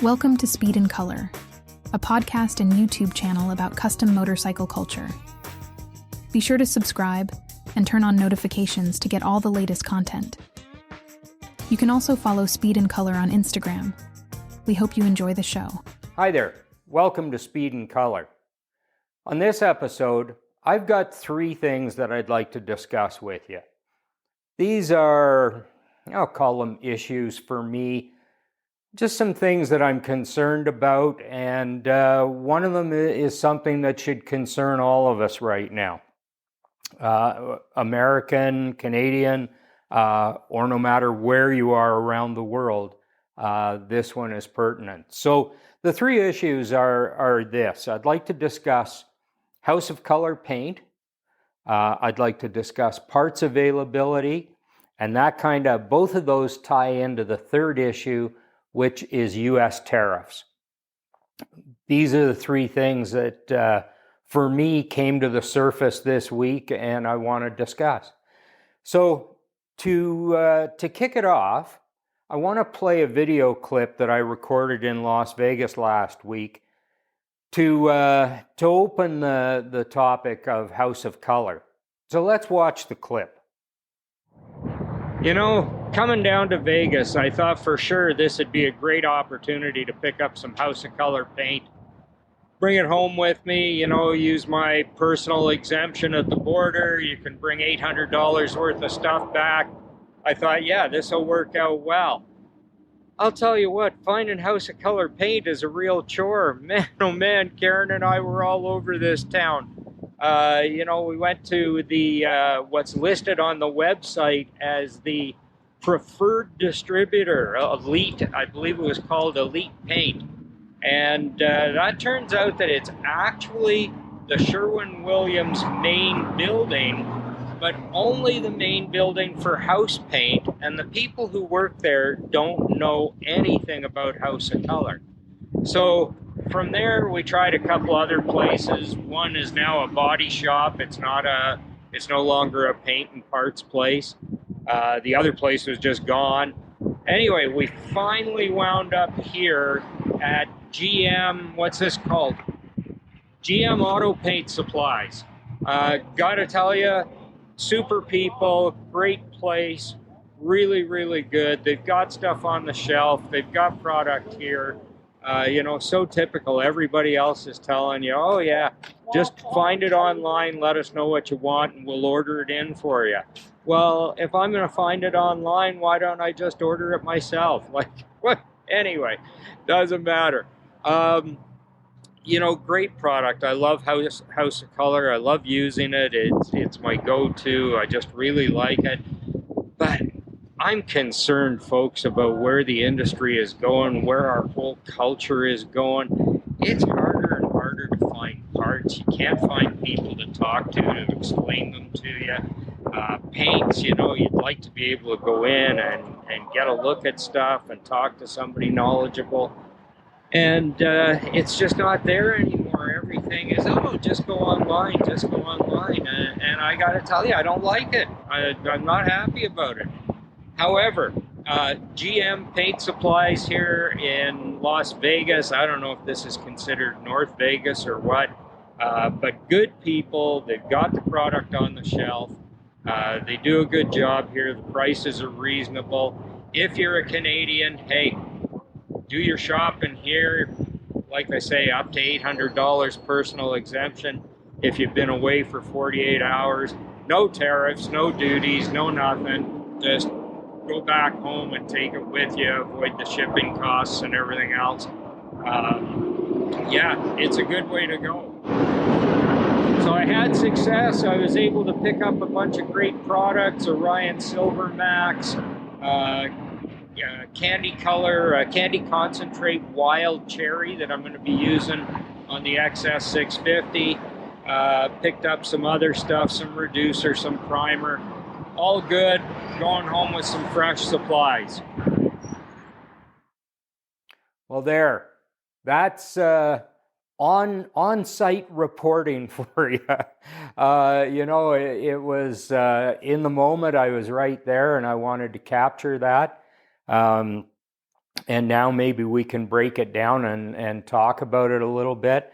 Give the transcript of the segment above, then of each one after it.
Welcome to Speed Kolor, a podcast and YouTube channel about custom motorcycle culture. Be sure to subscribe and turn on notifications to get all the latest content. You can also follow Speed Kolor on Instagram. We hope you enjoy the show. Hi there. Welcome to Speed Kolor. On this episode, I've got three things that I'd like to discuss with you. These are, I'll call them issues for me, just some things that I'm concerned about, and one of them is something that should concern all of us right now. American, Canadian, or no matter where you are around the world, this one is pertinent. So the three issues are this. I'd like to discuss House of Kolor paint. I'd like to discuss parts availability, and both of those tie into the third issue, which is U.S. tariffs. These are the three things that, for me, came to the surface this week, and I want to discuss. So to kick it off, I want to play a video clip that I recorded in Las Vegas last week to open the topic of House of Kolor. So let's watch the clip. You know, coming down to Vegas, I thought for sure this would be a great opportunity to pick up some House of Kolor paint, bring it home with me, use my personal exemption at the border. You can bring $800 worth of stuff back. I thought, yeah, this will work out well. I'll tell you what, finding House of Kolor paint is a real chore. Man, oh man, Karen and I were all over this town. We went to the what's listed on the website as the preferred distributor, Elite, I believe it was called Elite Paint. And that turns out that it's actually the Sherwin-Williams main building, but only the main building for house paint. And the people who work there don't know anything about House of Kolor. So from there, we tried a couple other places. One is now a body shop. It's no longer a paint and parts place. The other place was just gone. Anyway, we finally wound up here at GM, what's this called? GM Auto Paint Supplies. Gotta tell you, super people, great place, really, really good. They've got stuff on the shelf. They've got product here. So typical. Everybody else is telling you, oh yeah, just find it online, let us know what you want, and we'll order it in for you. Well, if I'm going to find it online, why don't I just order it myself? Like, what? Anyway, doesn't matter. Great product. I love House of Kolor. I love using it. It's my go-to. I just really like it. But I'm concerned, folks, about where the industry is going, where our whole culture is going. It's harder and harder to find parts. You can't find people to talk to explain them to you. Paints, you'd like to be able to go in and get a look at stuff and talk to somebody knowledgeable. And it's just not there anymore. Everything is, just go online, just go online. And I got to tell you, I don't like it. I'm not happy about it. However, GM Paint Supplies here in Las Vegas, I don't know if this is considered North Vegas or what, but good people. They've got the product on the shelf. They do a good job here. The prices are reasonable. If you're a Canadian, hey, do your shopping here. Like I say, up to $800 personal exemption if you've been away for 48 hours. No tariffs, no duties, no nothing. Just go back home and take it with you, avoid the shipping costs and everything else. It's a good way to go. So I had success. I was able to pick up a bunch of great products, Orion Silver Max, Candy Color, Candy Concentrate Wild Cherry that I'm going to be using on the XS 650. Picked up some other stuff, some reducer, some primer. All good. Going home with some fresh supplies. Well, that's on-site reporting for you. It was in the moment. I was right there, and I wanted to capture that. And now maybe we can break it down and talk about it a little bit.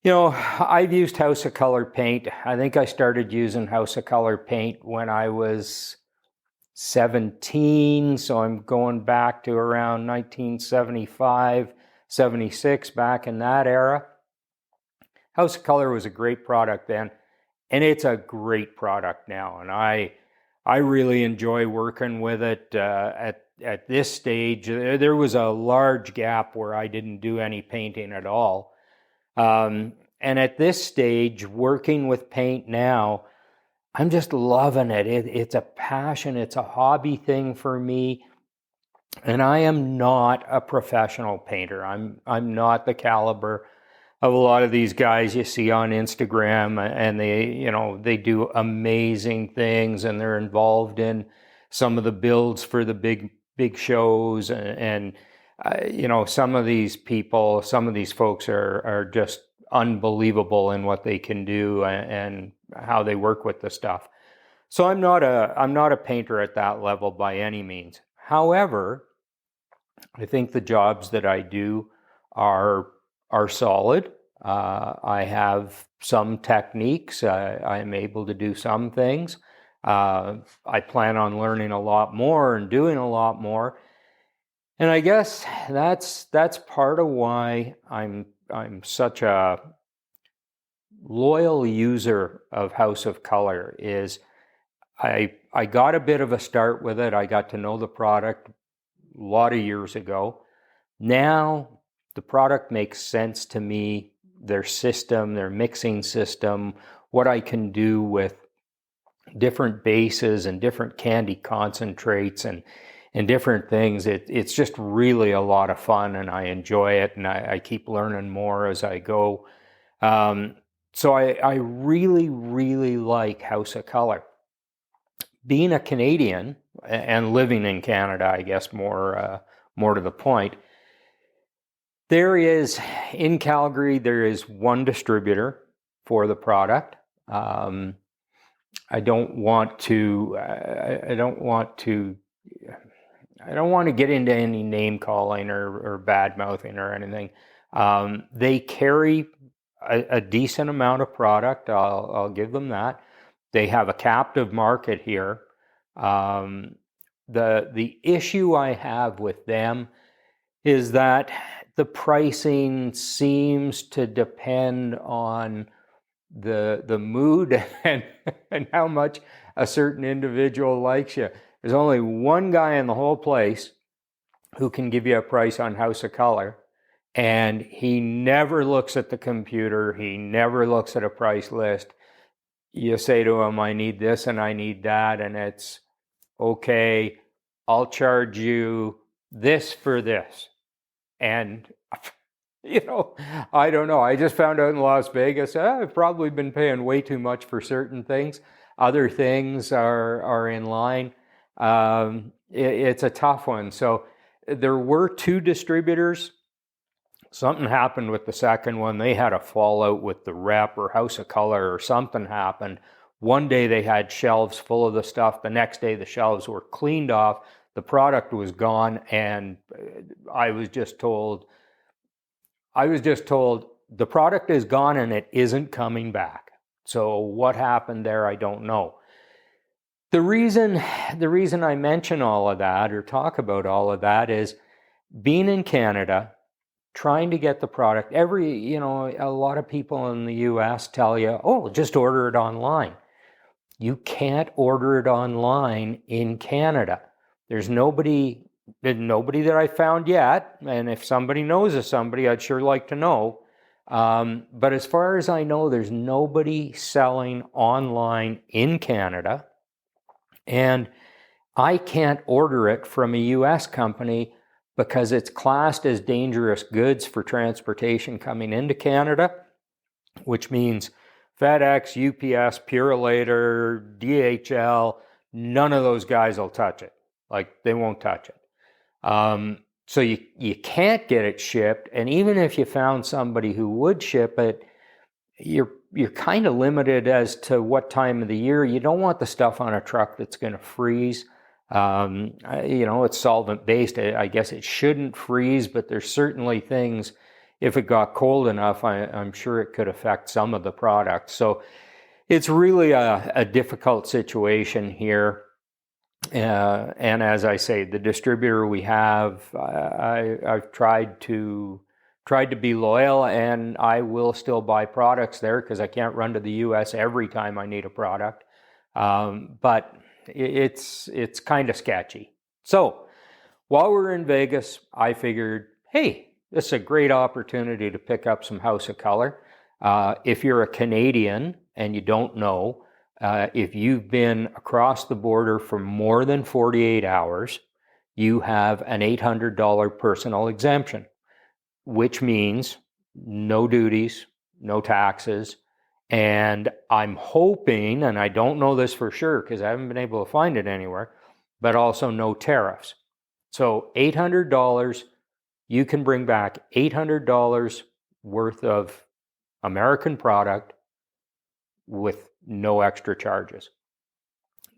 You know, I've used House of Kolor paint. I think I started using House of Kolor paint when I was 17, so I'm going back to around 1975, 76, back in that era. House of Kolor was a great product then, and it's a great product now, and I really enjoy working with it. At this stage, there was a large gap where I didn't do any painting at all. And at this stage, working with paint now, I'm just loving it. It's a passion. It's a hobby thing for me. And I am not a professional painter. I'm not the caliber of a lot of these guys you see on Instagram, and they do amazing things, and they're involved in some of the builds for the big shows, and some of these folks are just unbelievable in what they can do and how they work with the stuff. So I'm not a painter at that level by any means. However, I think the jobs that I do are solid. I have some techniques. I'm able to do some things. I plan on learning a lot more and doing a lot more. And I guess that's part of why I'm such a loyal user of House of Kolor. Is I got a bit of a start with it. I got to know the product a lot of years ago. Now the product makes sense to me. Their system, their mixing system, what I can do with different bases and different candy concentrates and different things. It's just really a lot of fun, and I enjoy it, and I keep learning more as I go. So I really, really like House of Kolor. Being a Canadian and living in Canada, I guess more to the point, in Calgary, there is one distributor for the product. I don't want to get into any name calling or bad mouthing or anything. They carry a decent amount of product. I'll give them that. They have a captive market here. The issue I have with them is that the pricing seems to depend on the mood and how much a certain individual likes you. There's only one guy in the whole place who can give you a price on House of Kolor, and he never looks at the computer. He never looks at a price list. You say to him, I need this and I need that, and it's, okay, I'll charge you this for this. And, I don't know. I just found out in Las Vegas, I've probably been paying way too much for certain things. Other things are in line. It's a tough one. So there were two distributors. Something happened with the second one. They had a fallout with the rep or House of Kolor, or something happened. One day they had shelves full of the stuff. The next day the shelves were cleaned off. The product was gone, and I was just told the product is gone and it isn't coming back. So what happened there, I don't know. The reason I mention all of that or talk about all of that is being in Canada, trying to get the product. A lot of people in the US tell you, oh, just order it online. You can't order it online in Canada. There's nobody that I found yet, and if somebody knows of somebody, I'd sure like to know. But as far as I know, there's nobody selling online in Canada, and I can't order it from a US company because it's classed as dangerous goods for transportation coming into Canada, which means FedEx, UPS, Purolator, DHL, none of those guys will touch it. Like, they won't touch it. So you can't get it shipped, and even if you found somebody who would ship it, you're kind of limited as to what time of the year. You don't want the stuff on a truck that's going to freeze. It's solvent based. I guess it shouldn't freeze, but there's certainly things, if it got cold enough, I'm sure it could affect some of the products. So it's really a difficult situation here. And as I say, the distributor we have, I've tried to be loyal, and I will still buy products there because I can't run to the US every time I need a product. But it's kind of sketchy. So while we're in Vegas, I figured, hey, this is a great opportunity to pick up some House of Kolor. If you're a Canadian and you don't know, if you've been across the border for more than 48 hours, you have an $800 personal exemption, which means no duties, no taxes. And I'm hoping, and I don't know this for sure because I haven't been able to find it anywhere, but also no tariffs. So $800, you can bring back $800 worth of American product with no extra charges.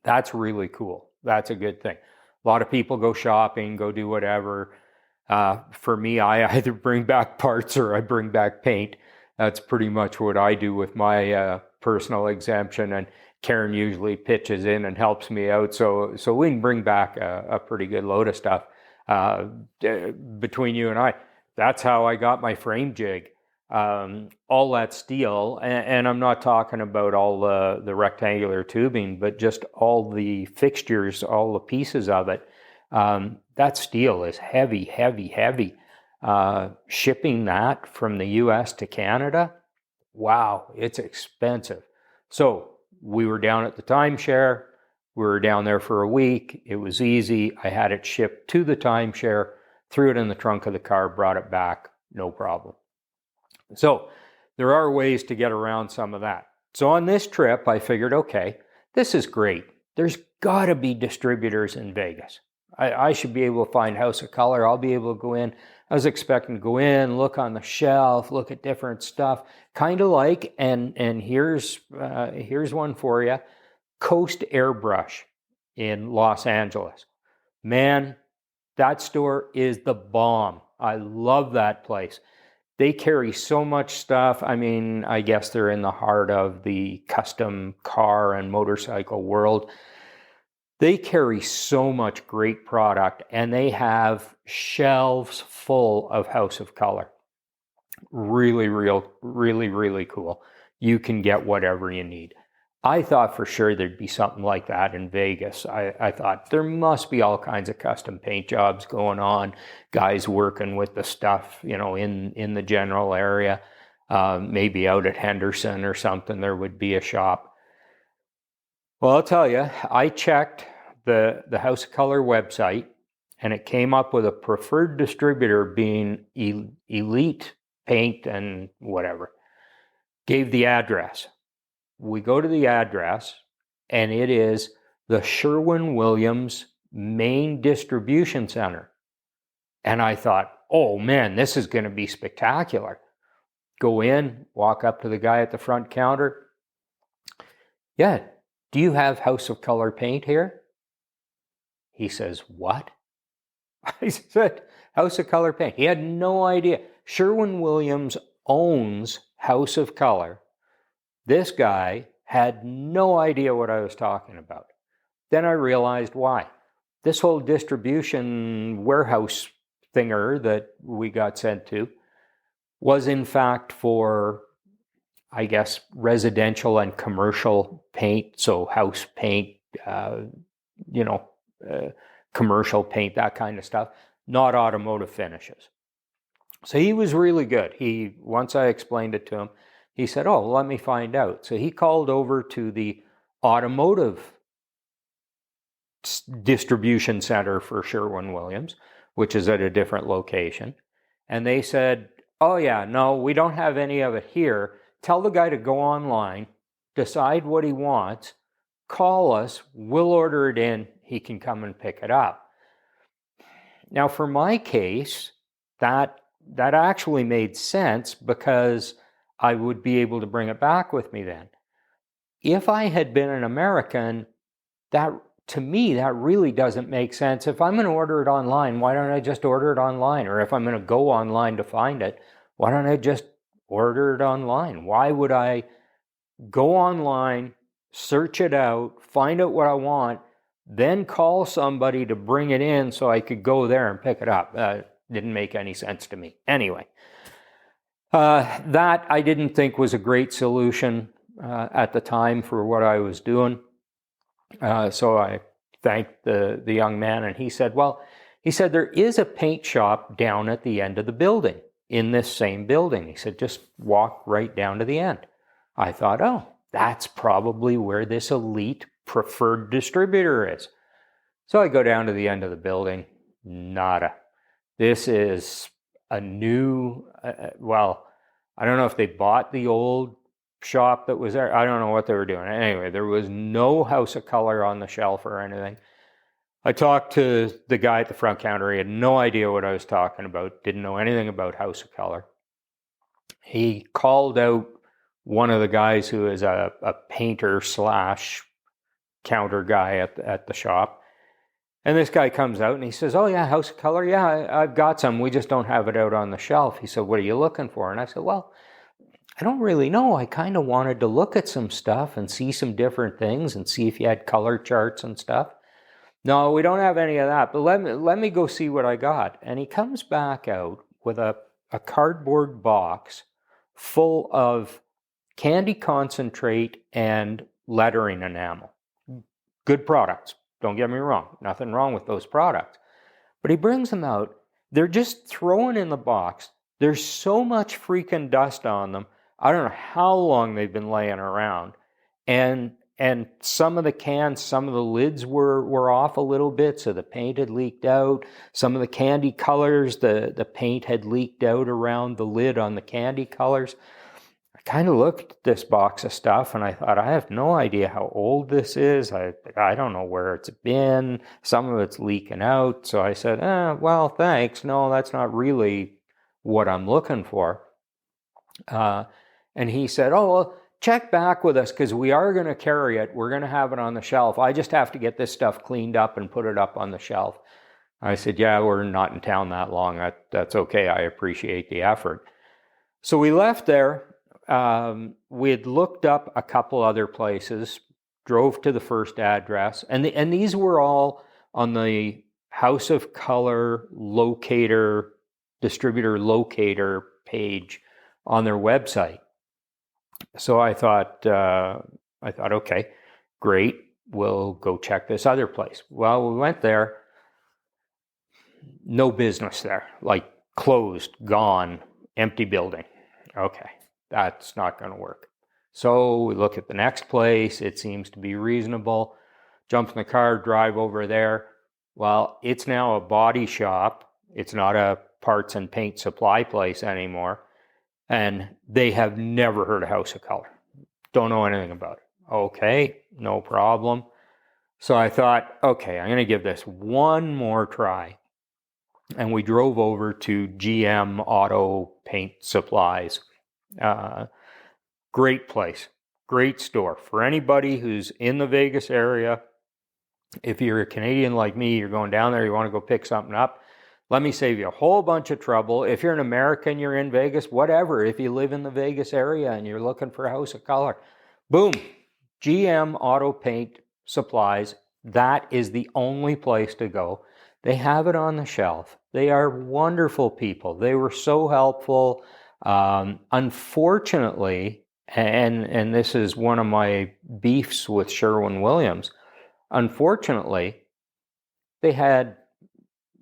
That's really cool. That's a good thing. A lot of people go shopping, go do whatever. For me, I either bring back parts or I bring back paint. That's pretty much what I do with my personal exemption, and Karen usually pitches in and helps me out. So we can bring back a pretty good load of stuff between you and I. That's how I got my frame jig. All that steel, and I'm not talking about all the rectangular tubing, but just all the fixtures, all the pieces of it. That steel is heavy, heavy, heavy. Shipping that from the US to Canada, wow, it's expensive. So we were down at the timeshare. We were down there for a week. It was easy. I had it shipped to the timeshare, threw it in the trunk of the car, brought it back, no problem. So there are ways to get around some of that. So on this trip, I figured, okay, this is great. There's got to be distributors in Vegas. I should be able to find House of Kolor. I'll be able to go in. I was expecting to go in, look on the shelf, look at different stuff, kind of like, and here's one for you, Coast Airbrush in Los Angeles. Man, that store is the bomb. I love that place. They carry so much stuff. I mean, I guess they're in the heart of the custom car and motorcycle world. They carry so much great product, and they have shelves full of House of Kolor. Really cool. You can get whatever you need. I thought for sure there'd be something like that in Vegas. I thought there must be all kinds of custom paint jobs going on, guys working with the stuff, in the general area. Maybe out at Henderson or something, there would be a shop. Well, I'll tell you, I checked the House of Kolor website, and it came up with a preferred distributor being Elite Paint and whatever. Gave the address. We go to the address, and it is the Sherwin-Williams main distribution center. And I thought, oh man, this is going to be spectacular. Go in, walk up to the guy at the front counter. Yeah, do you have House of Kolor paint here? He says, what? I said, House of Kolor paint. He had no idea. Sherwin-Williams owns House of Kolor. This guy had no idea what I was talking about. Then I realized why. This whole distribution warehouse thinger that we got sent to was in fact for, I guess, residential and commercial paint. So house paint, commercial paint, that kind of stuff, not automotive finishes. So he was really good. Once I explained it to him, he said, oh, let me find out. So he called over to the automotive distribution center for Sherwin-Williams, which is at a different location. And they said, oh yeah, no, we don't have any of it here. Tell the guy to go online, decide what he wants, call us, we'll order it in, he can come and pick it up. Now for my case, that actually made sense because I would be able to bring it back with me then. If I had been an American, that to me, that really doesn't make sense. If I'm going to order it online, why don't I just order it online? Or if I'm going to go online to find it, why don't I just order it online? Why would I go online, search it out, find out what I want, then call somebody to bring it in so I could go there and pick it up? Didn't make any sense to me. Anyway, that I didn't think was a great solution at the time for what I was doing. So I thanked the young man, and he said, there is a paint shop down at the end of the building, in this same building. He said, just walk right down to the end. I thought, oh, that's probably where this elite preferred distributor is. So I go down to the end of the building, nada. This is a new, I don't know if they bought the old shop that was there. I don't know what they were doing. Anyway, there was no House of Kolor on the shelf or anything. I talked to the guy at the front counter. He had no idea what I was talking about, didn't know anything about House of Kolor. He called out one of the guys who is a painter / counter guy at the shop. And this guy comes out and he says, oh yeah, House of Kolor, yeah, I've got some. We just don't have it out on the shelf. He said, what are you looking for? And I said, well, I don't really know. I kind of wanted to look at some stuff and see some different things and see if you had color charts and stuff. No, we don't have any of that, but let me go see what I got. And he comes back out with a cardboard box full of candy concentrate and lettering enamel. Good products. Don't get me wrong. Nothing wrong with those products. But he brings them out. They're just thrown in the box. There's so much freaking dust on them. I don't know how long they've been laying around. And some of the cans, some of the lids were off a little bit, so the paint had leaked out. Some of the candy colors, the paint had leaked out around the lid on the candy colors. I kind of looked at this box of stuff and I thought, I have no idea how old this is. I don't know where it's been. Some of it's leaking out. So I said, well, thanks. No, that's not really what I'm looking for. And he said, oh, well, check back with us because we are going to carry it. We're going to have it on the shelf. I just have to get this stuff cleaned up and put it up on the shelf. I said, yeah, we're not in town that long. That's okay. I appreciate the effort. So we left there. We had looked up a couple other places, drove to the first address, and these were all on the House of Kolor distributor locator page on their website. So I thought, okay, great, we'll go check this other place. Well, we went there, no business there, like closed, gone, empty building. Okay. That's not going to work. So we look at the next place. It seems to be reasonable. Jump in the car, drive over there. Well, it's now a body shop. It's not a parts and paint supply place anymore. And they have never heard of House of Kolor. Don't know anything about it. Okay, no problem. So I thought, okay, I'm going to give this one more try. And we drove over to GM Auto Paint Supplies. Great place, great store for anybody who's in the Vegas area. If you're a Canadian like me, you're going down there, you want to go pick something up, let me save you a whole bunch of trouble. If you're an American, you're in Vegas, whatever. If you live in the Vegas area and you're looking for a House of Kolor, boom, GM Auto Paint Supplies. That is the only place to go. They have it on the shelf. They are wonderful people. They were so helpful. Unfortunately, and this is one of my beefs with Sherwin-Williams, unfortunately, they had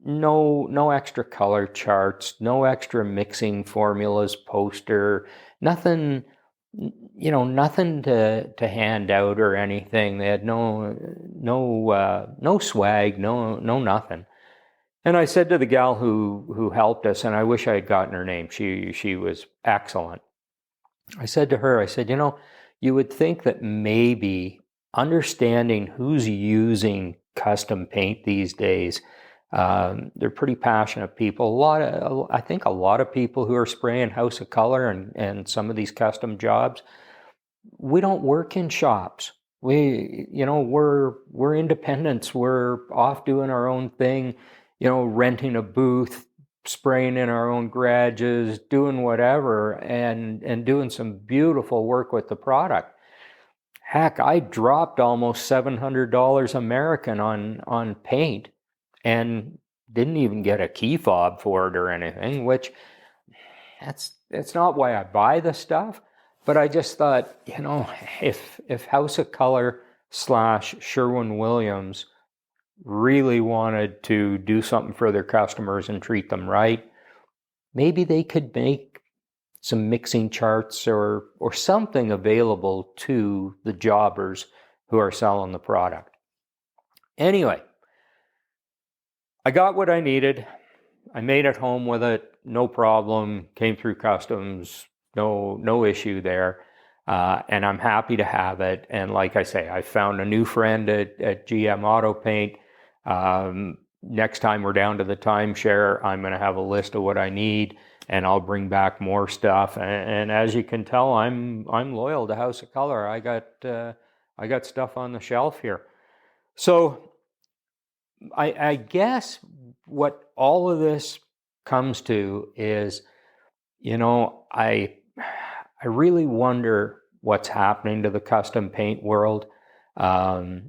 no extra color charts, no extra mixing formulas poster, nothing, nothing to hand out or anything. They had no swag, no nothing. And I said to the gal who helped us, and I wish I had gotten her name. She was excellent. I said to her, you would think that maybe understanding who's using custom paint these days, they're pretty passionate people. I think a lot of people who are spraying House of Kolor and some of these custom jobs, we don't work in shops. we're independents. We're off doing our own thing, renting a booth, spraying in our own garages, doing whatever, and doing some beautiful work with the product. Heck, I dropped almost $700 American on paint and didn't even get a key fob for it or anything, which that's not why I buy the stuff. But I just thought, if House of Kolor / Sherwin-Williams really wanted to do something for their customers and treat them right, maybe they could make some mixing charts or something available to the jobbers who are selling the product. Anyway, I got what I needed. I made it home with it, no problem. Came through customs, no issue there. And I'm happy to have it. And like I say, I found a new friend at GM Auto Paint. Next time we're down to the timeshare, I'm going to have a list of what I need, and I'll bring back more stuff. And as you can tell, I'm loyal to House of Kolor. I got stuff on the shelf here. So I guess what all of this comes to is, I really wonder what's happening to the custom paint world. I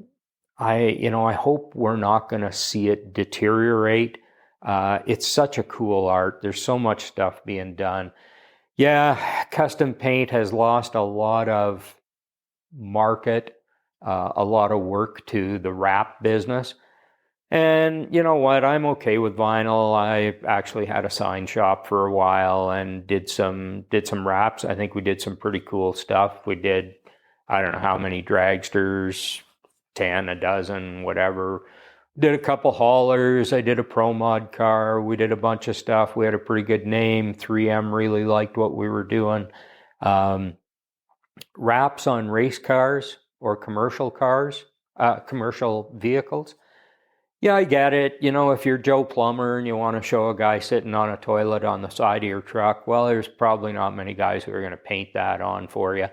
hope we're not going to see it deteriorate. It's such a cool art. There's so much stuff being done. Yeah, custom paint has lost a lot of market, a lot of work to the wrap business. And you know what? I'm okay with vinyl. I actually had a sign shop for a while and did some wraps. I think we did some pretty cool stuff. We did, I don't know how many dragsters, 10, a dozen, whatever. Did a couple haulers. I did a Pro Mod car. We did a bunch of stuff. We had a pretty good name. 3M really liked what we were doing. Wraps on race cars or commercial cars, commercial vehicles. Yeah, I get it. If you're Joe Plumber and you want to show a guy sitting on a toilet on the side of your truck, well, there's probably not many guys who are going to paint that on for you.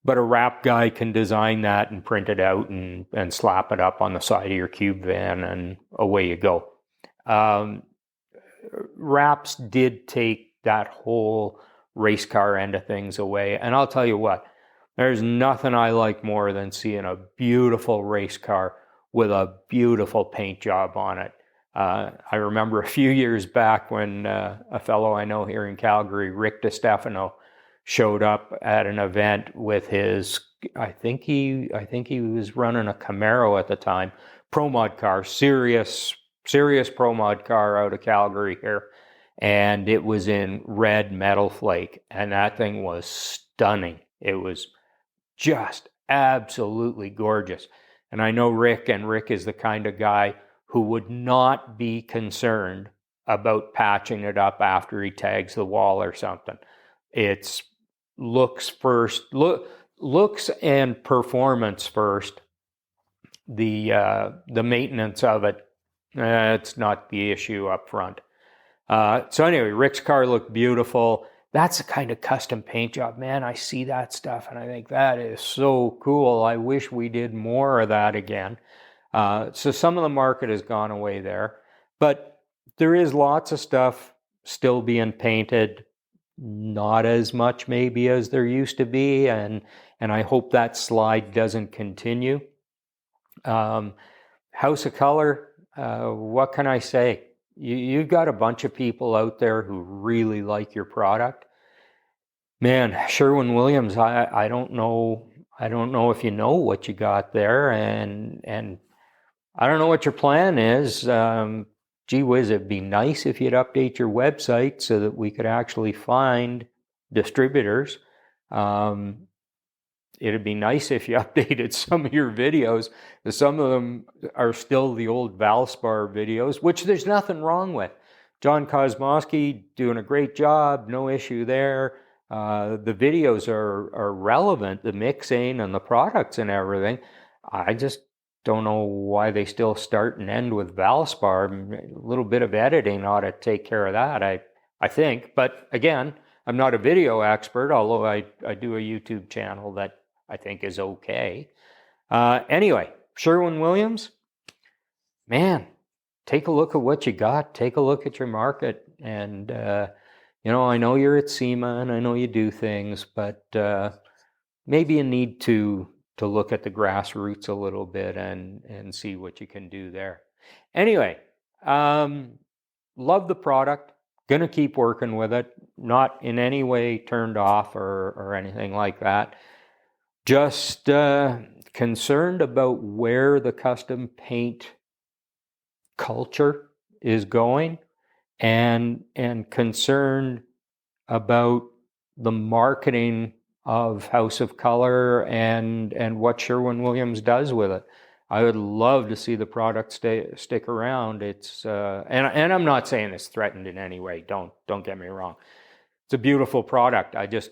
But a wrap guy can design that and print it out and slap it up on the side of your cube van, and away you go. Wraps did take that whole race car end of things away. And I'll tell you what, there's nothing I like more than seeing a beautiful race car with a beautiful paint job on it. I remember a few years back when a fellow I know here in Calgary, Rick DiStefano, showed up at an event with his, I think he was running a Camaro at the time, Pro Mod car, serious Pro Mod car out of Calgary here. And it was in red metal flake. And that thing was stunning. It was just absolutely gorgeous. And I know Rick, and Rick is the kind of guy who would not be concerned about patching it up after he tags the wall or something. It's looks first, looks and performance first. The maintenance of it, it's not the issue up front. So anyway, Rick's car looked beautiful. That's the kind of custom paint job, man. I see that stuff and I think that is so cool. I wish we did more of that again. So some of the market has gone away there, but there is lots of stuff still being painted. Not as much maybe as there used to be, and I hope that slide doesn't continue. House of Kolor, what can I say? You've got a bunch of people out there who really like your product. Man, Sherwin-Williams, I don't know if you know what you got there, and I don't know what your plan is. Gee whiz, it'd be nice if you'd update your website so that we could actually find distributors. It'd be nice if you updated some of your videos. Some of them are still the old Valspar videos, which there's nothing wrong with. John Kosmowski doing a great job, no issue there. The videos are relevant, the mixing and the products and everything. I just don't know why they still start and end with Valspar. A little bit of editing ought to take care of that, I think. But again, I'm not a video expert, although I do a YouTube channel that I think is okay. Anyway, Sherwin-Williams, man, take a look at what you got. Take a look at your market. And, I know you're at SEMA and I know you do things, but maybe you need to look at the grassroots a little bit and see what you can do there. Anyway, love the product. Going to keep working with it. Not in any way turned off or anything like that. Just concerned about where the custom paint culture is going, and concerned about the marketing of House of Kolor and what Sherwin-Williams does with it. I would love to see the product stick around. It's and I'm not saying it's threatened in any way. Don't get me wrong. It's a beautiful product. I just,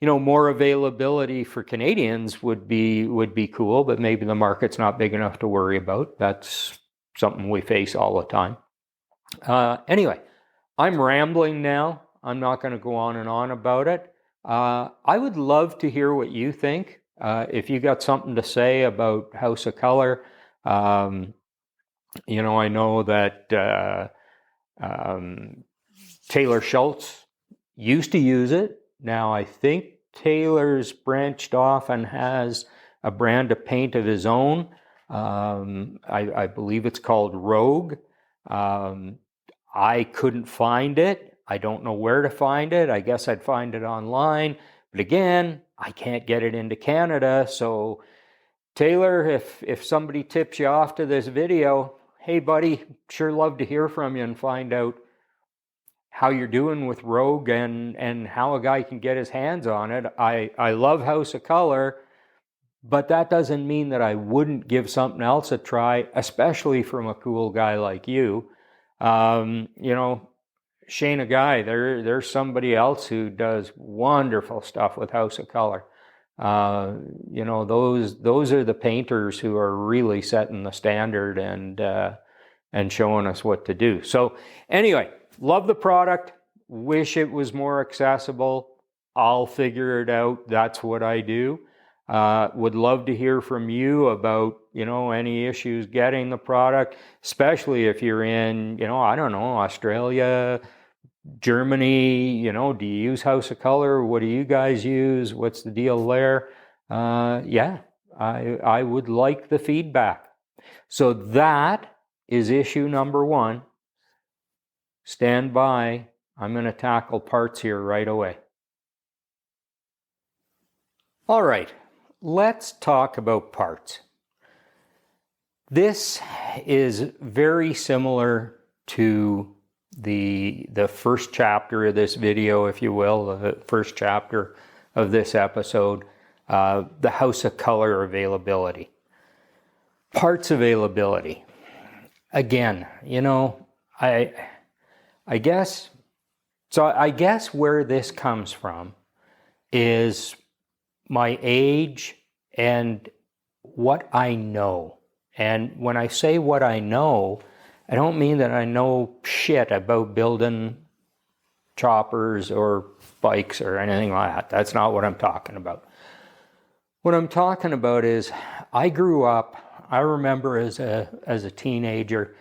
more availability for Canadians would be cool, but maybe the market's not big enough to worry about. That's something we face all the time. Anyway, I'm rambling now. I'm not going to go on and on about it. I would love to hear what you think. If you got something to say about House of Kolor, I know that Taylor Schultz used to use it. Now I think Taylor's branched off and has a brand of paint of his own. I believe it's called Rogue. I couldn't find it. I don't know where to find it. I guess I'd find it online. But again, I can't get it into Canada. So Taylor, if somebody tips you off to this video, hey buddy, sure love to hear from you and find out how you're doing with Rogue and how a guy can get his hands on it. I love House of Kolor, but that doesn't mean that I wouldn't give something else a try, especially from a cool guy like you. Shane Guy, there's somebody else who does wonderful stuff with House of Kolor. Those are the painters who are really setting the standard and showing us what to do. So anyway, love the product. Wish it was more accessible. I'll figure it out. That's what I do. Would love to hear from you about, any issues getting the product, especially if you're in, Australia, Germany, do you use House of Kolor? What do you guys use? What's the deal there? I would like the feedback. So that is issue number 1. Stand by. I'm going to tackle parts here right away. All right. Let's talk about parts. This is very similar to the first chapter of this video, if you will, the first chapter of this episode, the House of Kolor availability. Parts availability. Again, I guess where this comes from is my age and what I know. And when I say what I know, I don't mean that I know shit about building choppers or bikes or anything like that. That's not what I'm talking about. What I'm talking about is I grew up, I remember as a teenager,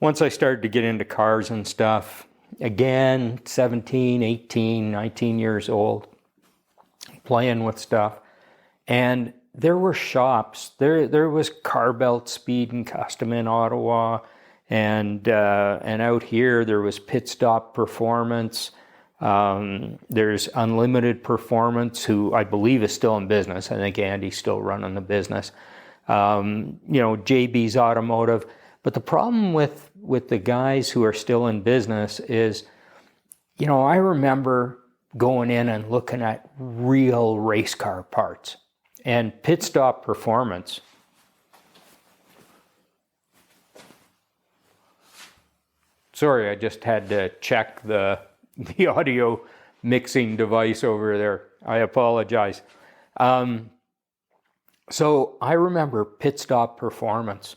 once I started to get into cars and stuff, again, 17, 18, 19 years old, playing with stuff. And there were shops. There was Car Belt Speed and Custom in Ottawa. And out here, there was Pit Stop Performance. There's Unlimited Performance, who I believe is still in business. I think Andy's still running the business. JB's Automotive. But the problem with the guys who are still in business is, I remember going in and looking at real race car parts. And Pit Stop Performance, sorry, I just had to check the audio mixing device over there. I apologize. So I remember Pit Stop Performance.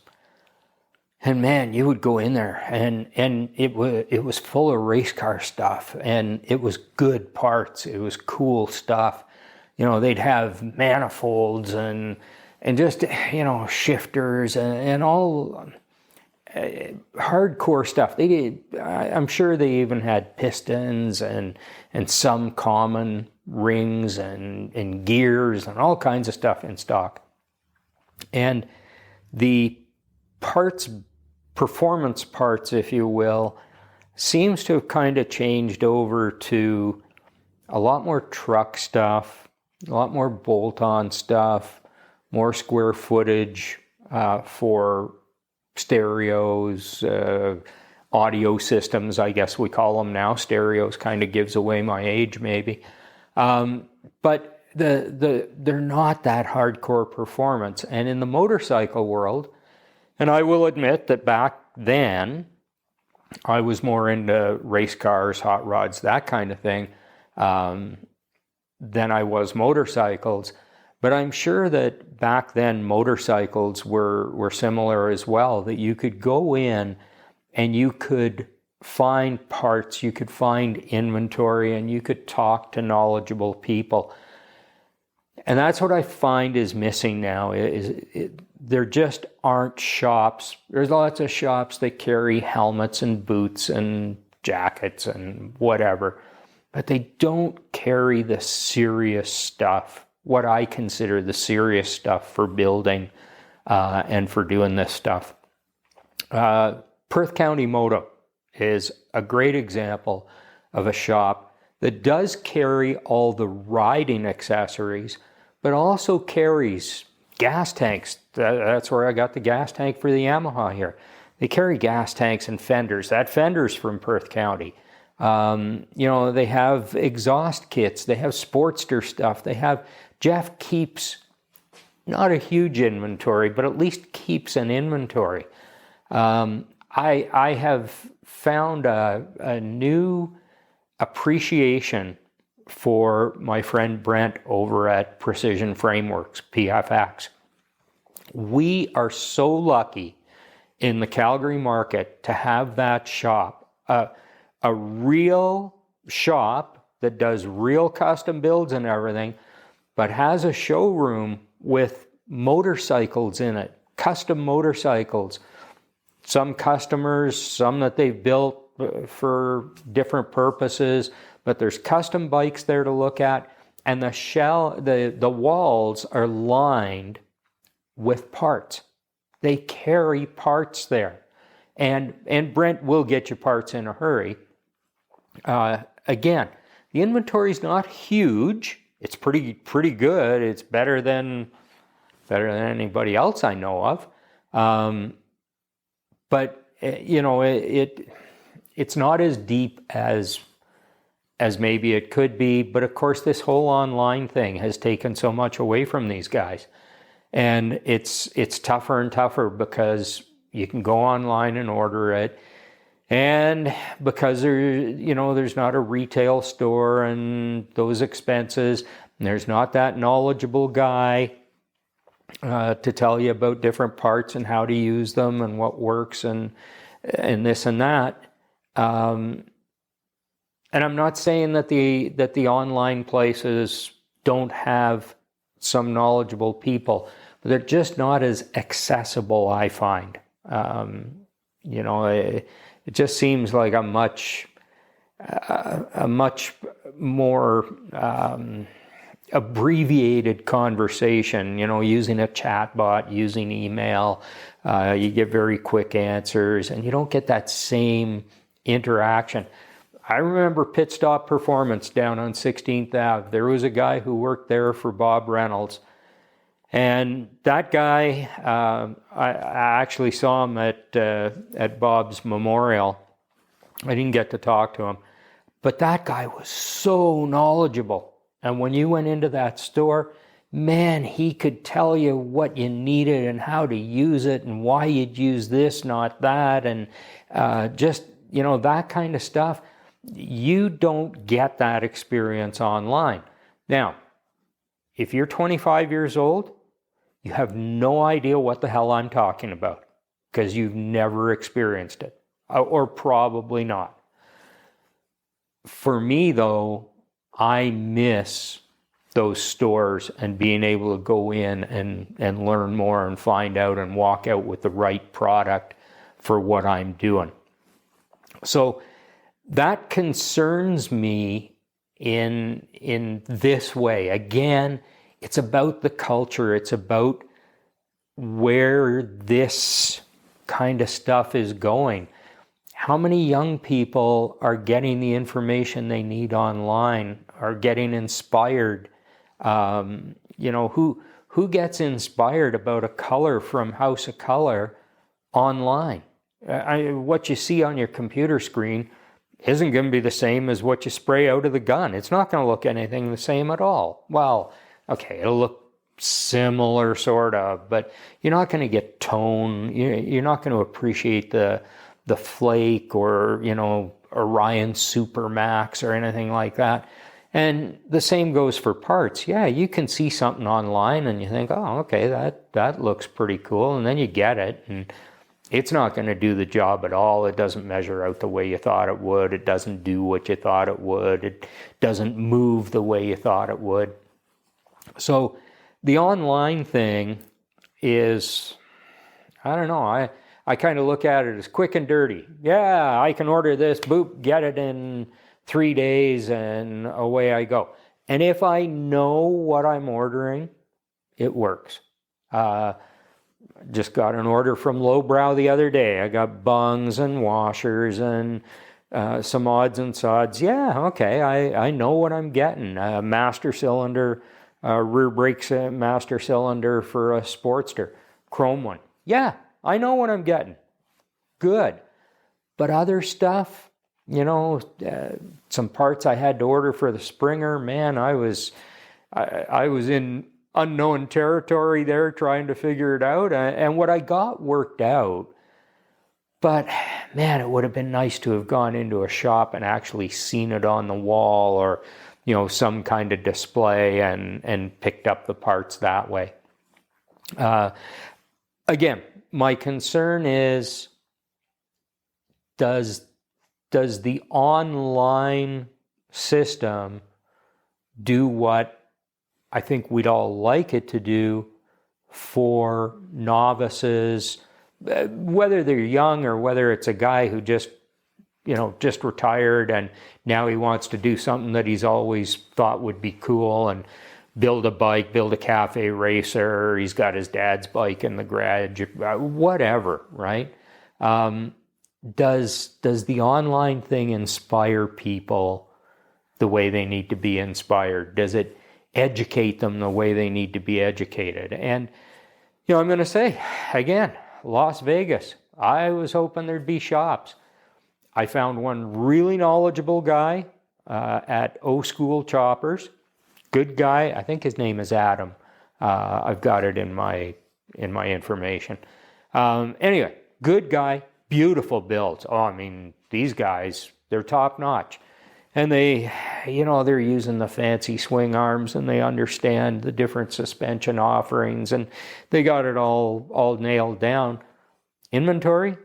And man, you would go in there and it was full of race car stuff, and it was good parts. It was cool stuff. They'd have manifolds and just, shifters and all hardcore stuff. I'm sure they even had pistons and some common rings and gears and all kinds of stuff in stock. And the performance parts, if you will, seems to have kind of changed over to a lot more truck stuff, a lot more bolt-on stuff, more square footage for stereos, audio systems, I guess we call them now. Stereos kind of gives away my age, maybe. But they're not that hardcore performance. And in the motorcycle world, and I will admit that back then, I was more into race cars, hot rods, that kind of thing, than I was motorcycles. But I'm sure that back then motorcycles were similar as well, that you could go in and you could find parts, you could find inventory, and you could talk to knowledgeable people. And that's what I find is missing now. There just aren't shops. There's lots of shops that carry helmets and boots and jackets and whatever, but they don't carry the serious stuff, what I consider the serious stuff for building and for doing this stuff. Perth County Moto is a great example of a shop that does carry all the riding accessories, but also carries gas tanks. That's where I got the gas tank for the Yamaha here. They carry gas tanks and fenders. That fender's from Perth County. They have exhaust kits. They have Sportster stuff. Jeff keeps not a huge inventory, but at least keeps an inventory. I have found a new appreciation for my friend Brent over at Precision Frameworks, PFX. We are so lucky in the Calgary market to have that shop, a real shop that does real custom builds and everything, but has a showroom with motorcycles in it, custom motorcycles. Some customers, some that they've built for different purposes, but there's custom bikes there to look at, and the walls are lined with parts. They carry parts there, and Brent will get you parts in a hurry. Again, the inventory's not huge. It's pretty good. It's better than anybody else I know of. But it's not as deep as maybe it could be. But of course, this whole online thing has taken so much away from these guys, and it's tougher and tougher because you can go online and order it, and because there's not a retail store and those expenses, and there's not that knowledgeable guy to tell you about different parts and how to use them and what works and this and that. And I'm not saying that the online places don't have some knowledgeable people, but they're just not as accessible, I find. It just seems like a much more abbreviated conversation, using a chat bot, using email. You get very quick answers, and you don't get that same interaction. I remember Pit Stop Performance down on 16th Ave. There was a guy who worked there for Bob Reynolds. And that guy, I actually saw him at Bob's memorial. I didn't get to talk to him. But that guy was so knowledgeable. And when you went into that store, man, he could tell you what you needed and how to use it and why you'd use this, not that. And that kind of stuff. You don't get that experience online. Now, if you're 25 years old, you have no idea what the hell I'm talking about because you've never experienced it, or probably not. For me, though, I miss those stores and being able to go in and learn more and find out and walk out with the right product for what I'm doing. So that concerns me in this way. Again, it's about the culture. It's about where this kind of stuff is going. How many young people are getting the information they need online, are getting inspired? Who gets inspired about a color from House of Kolor online? What you see on your computer screen isn't going to be the same as what you spray out of the gun. It's not going to look anything the same at all. Well, okay, it'll look similar, sort of, but you're not going to get tone. You're not going to appreciate the flake or, Orion Supermax or anything like that. And the same goes for parts. Yeah, you can see something online and you think, oh, okay, that looks pretty cool. And then you get it and it's not going to do the job at all. It doesn't measure out the way you thought it would. It doesn't do what you thought it would. It doesn't move the way you thought it would. So the online thing is, I don't know, I kind of look at it as quick and dirty. Yeah, I can order this, boop, get it in 3 days and away I go. And if I know what I'm ordering, it works. Just got an order from Lowbrow the other day. I got bungs and washers and some odds and sods. Yeah, okay, I know what I'm getting. Master cylinder, rear brakes master cylinder for a Sportster, chrome one. Yeah, I know what I'm getting. Good. But other stuff, some parts I had to order for the Springer, man, I was in unknown territory there trying to figure it out. And what I got worked out, but man, it would have been nice to have gone into a shop and actually seen it on the wall or, some kind of display and picked up the parts that way. Again, my concern is, does the online system do what I think we'd all like it to do for novices, whether they're young or whether it's a guy who just retired and now he wants to do something that he's always thought would be cool and build a bike, build a cafe racer, he's got his dad's bike in the garage, whatever, right? Does the online thing inspire people the way they need to be inspired? Does it educate them the way they need to be educated? And, I'm going to say, again, Las Vegas, I was hoping there'd be shops. I found one really knowledgeable guy at O School Choppers. Good guy. I think his name is Adam. I've got it in my information. Anyway, good guy, beautiful builds. Oh, I mean, these guys, they're top notch. And they're using the fancy swing arms and they understand the different suspension offerings and they got it all nailed down. Inventory?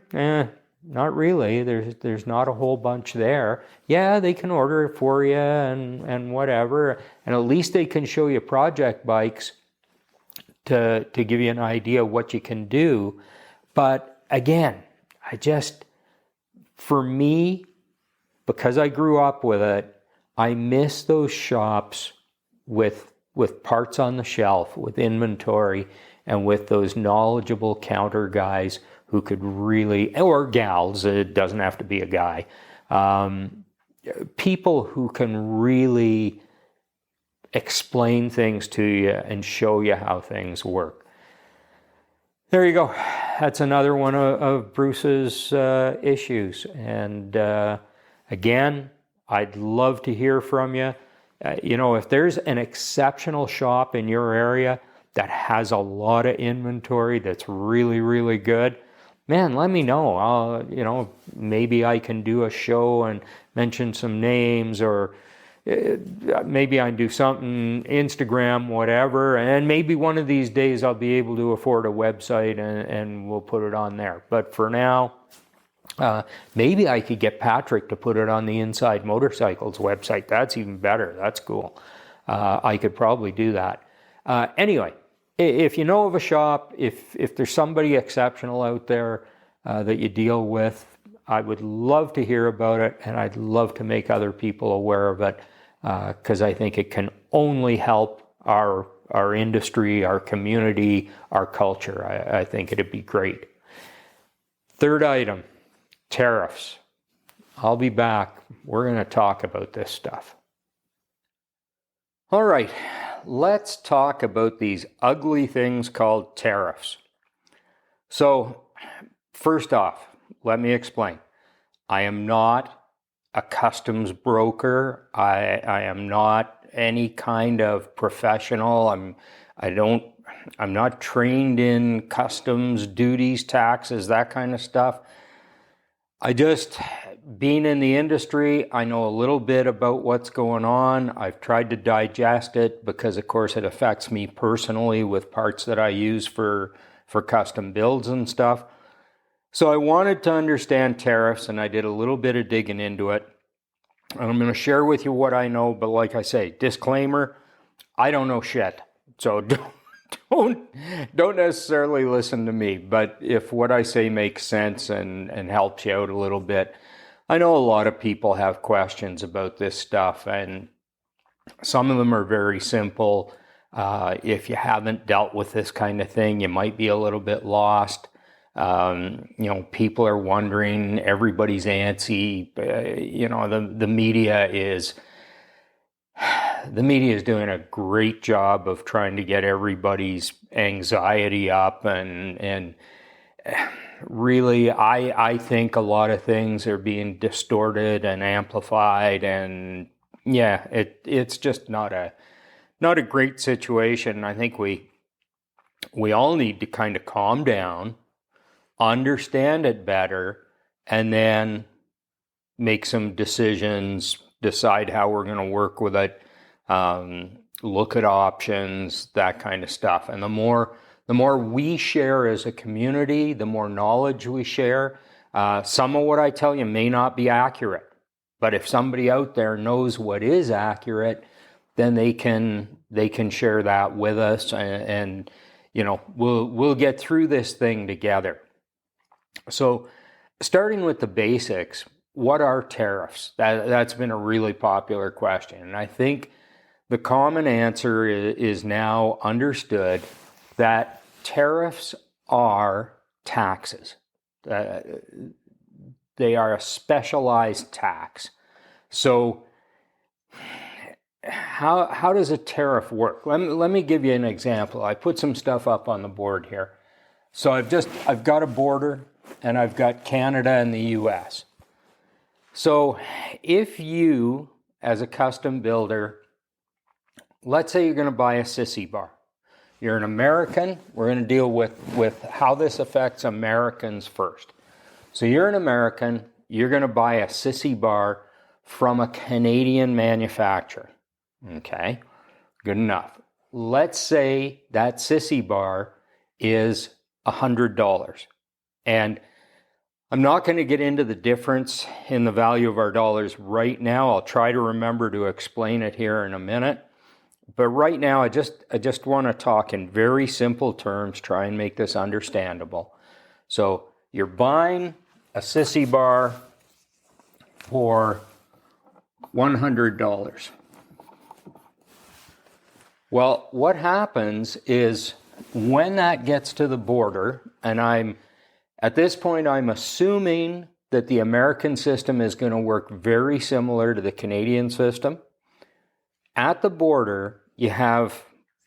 Not really. There's not a whole bunch there. Yeah, they can order it for you and whatever. And at least they can show you project bikes to give you an idea of what you can do. But again, for me, because I grew up with it, I miss those shops with parts on the shelf, with inventory, and with those knowledgeable counter guys who could really, or gals, it doesn't have to be a guy, people who can really explain things to you and show you how things work. There you go. That's another one of Bruce's issues. And again, I'd love to hear from you. If there's an exceptional shop in your area that has a lot of inventory that's really, really good, man, let me know. Maybe I can do a show and mention some names, or maybe I can do something, Instagram, whatever, and maybe one of these days I'll be able to afford a website and we'll put it on there. But for now, maybe I could get Patrick to put it on the Inside Motorcycles website. That's even better. That's cool. I could probably do that. Anyway, if you know of a shop, if there's somebody exceptional out there that you deal with, I would love to hear about it, and I'd love to make other people aware of it, because I think it can only help our industry, our community, our culture. I think it'd be great. Third item, tariffs. I'll be back. We're going to talk about this stuff. All right, let's talk about these ugly things called tariffs. So, first off, let me explain. I am not a customs broker. I am not any kind of professional. I'm not trained in customs, duties, taxes, that kind of stuff. Being in the industry, I know a little bit about what's going on. I've tried to digest it because, of course, it affects me personally with parts that I use for custom builds and stuff. So I wanted to understand tariffs, and I did a little bit of digging into it. I'm going to share with you what I know, but like I say, disclaimer, I don't know shit. So don't necessarily listen to me, but if what I say makes sense and helps you out a little bit. I know a lot of people have questions about this stuff, and some of them are very simple. If you haven't dealt with this kind of thing, you might be a little bit lost. People are wondering, everybody's antsy. The media is doing a great job of trying to get everybody's anxiety up, and really, I think a lot of things are being distorted and amplified, and yeah, it's just not a great situation. I think we all need to kind of calm down, understand it better, and then make some decisions, decide how we're going to work with it, look at options, that kind of stuff. And the more we share as a community, the more knowledge we share. Some of what I tell you may not be accurate, but if somebody out there knows what is accurate, then they can share that with us, and we'll get through this thing together. So, starting with the basics, what are tariffs? That's been a really popular question, and I think the common answer is now understood that tariffs are taxes. They are a specialized tax. So how does a tariff work? Let me give you an example. I put some stuff up on the board here. So I've got a border, and I've got Canada and the US. So if you, as a custom builder, let's say you're going to buy a sissy bar. You're an American. We're going to deal with how this affects Americans first. So you're an American. You're going to buy a sissy bar from a Canadian manufacturer. Okay, good enough. Let's say that sissy bar is $100. And I'm not going to get into the difference in the value of our dollars right now. I'll try to remember to explain it here in a minute. But right now, I just want to talk in very simple terms, try and make this understandable. So you're buying a sissy bar for $100. Well, what happens is when that gets to the border, and at this point, I'm assuming that the American system is going to work very similar to the Canadian system. At the border, you have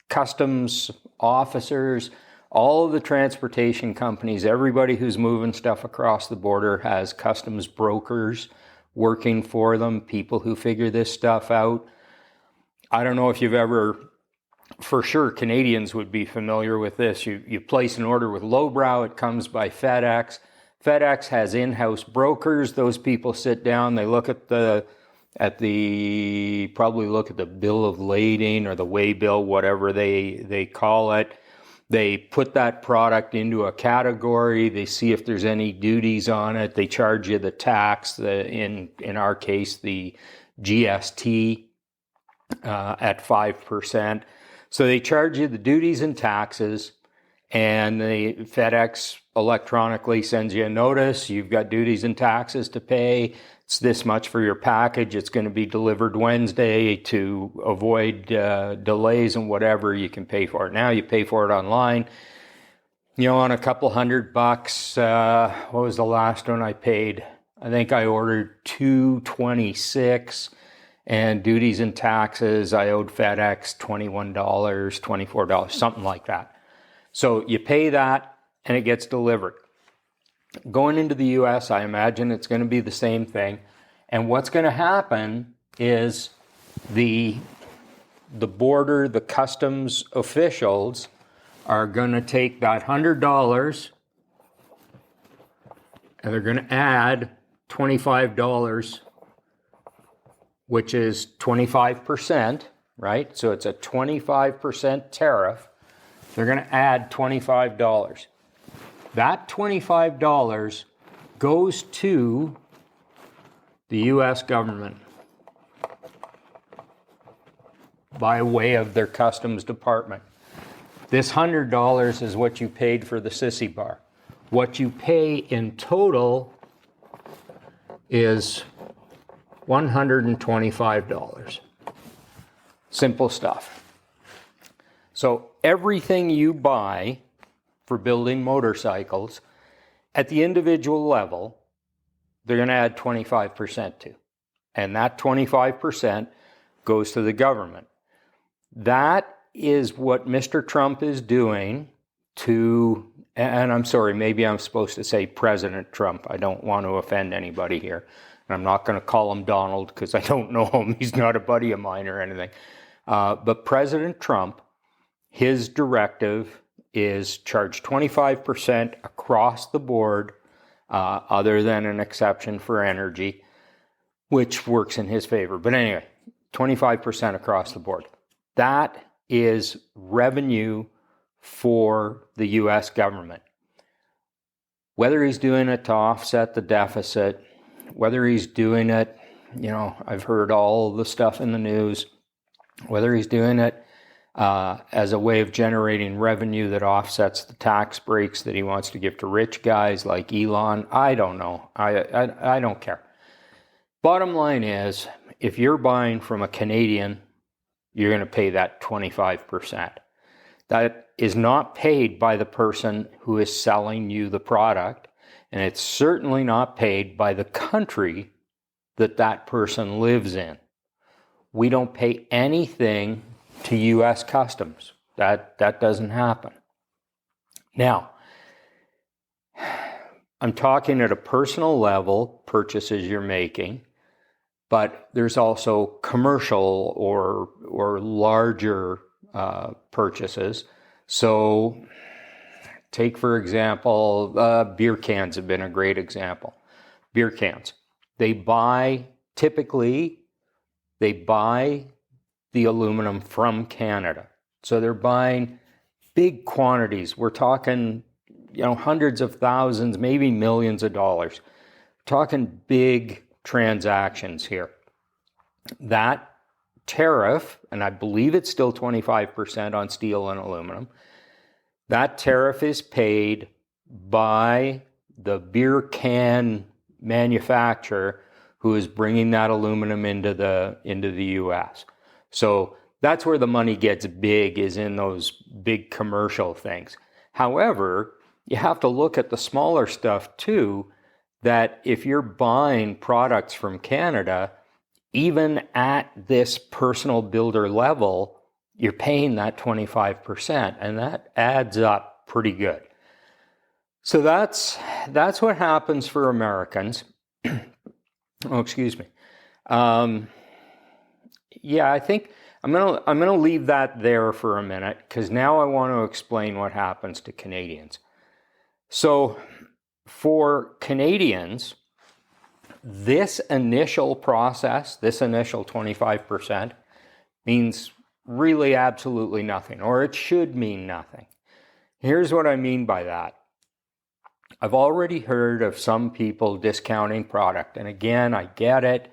customs officers, all of the transportation companies, everybody who's moving stuff across the border has customs brokers working for them, people who figure this stuff out. I don't know if you've ever, for sure Canadians would be familiar with this. You place an order with Lowbrow, it comes by FedEx. FedEx has in-house brokers. Those people sit down, they look at probably look at the bill of lading or the weigh bill, whatever they call it. They put that product into a category. They see if there's any duties on it. They charge you the tax, in our case, the GST. at 5%. So they charge you the duties and taxes, and the FedEx electronically sends you a notice. You've got duties and taxes to pay. It's this much for your package. It's going to be delivered Wednesday. To avoid delays and whatever, you can pay for it now. You pay for it online. On a couple $100. What was the last one I paid? I think I ordered $226, and duties and taxes, I owed FedEx $21, $24, something like that. So you pay that and it gets delivered. Going into the US, I imagine it's going to be the same thing. And what's going to happen is the border, the customs officials are going to take that $100 and they're going to add $25, which is 25%, right? So it's a 25% tariff. They're going to add $25. That $25 goes to the U.S. government by way of their customs department. This $100 is what you paid for the sissy bar. What you pay in total is $125. Simple stuff. So everything you buy for building motorcycles, at the individual level, they're going to add 25% to. And that 25% goes to the government. That is what Mr. Trump is doing to, and I'm sorry, maybe I'm supposed to say President Trump. I don't want to offend anybody here. And I'm not going to call him Donald because I don't know him. He's not a buddy of mine or anything. But President Trump, his directive is charge 25% across the board, other than an exception for energy, which works in his favor. But anyway, 25% across the board. That is revenue for the U.S. government. Whether he's doing it to offset the deficit, whether he's doing it, I've heard all the stuff in the news, whether he's doing it as a way of generating revenue that offsets the tax breaks that he wants to give to rich guys like Elon, I don't know. I don't care. Bottom line is, if you're buying from a Canadian, you're going to pay that 25%. That is not paid by the person who is selling you the product, and it's certainly not paid by the country that that person lives in. We don't pay anything to U.S. customs. That doesn't happen. Now, I'm talking at a personal level, purchases you're making, but there's also commercial or larger purchases. So take, for example, beer cans have been a great example. Beer cans. They buy the aluminum from Canada. So they're buying big quantities. We're talking, hundreds of thousands, maybe millions of dollars. We're talking big transactions here. That tariff, and I believe it's still 25% on steel and aluminum, that tariff is paid by the beer can manufacturer who is bringing that aluminum into the U.S. So that's where the money gets big, is in those big commercial things. However, you have to look at the smaller stuff too, that if you're buying products from Canada, even at this personal builder level, you're paying that 25%, and that adds up pretty good. So that's what happens for Americans. Oh, excuse me. Yeah, I think I'm gonna leave that there for a minute, because now I want to explain what happens to Canadians. So for Canadians, this initial process, this initial 25%, means really absolutely nothing, or it should mean nothing. Here's what I mean by that. I've already heard of some people discounting product, and again, I get it.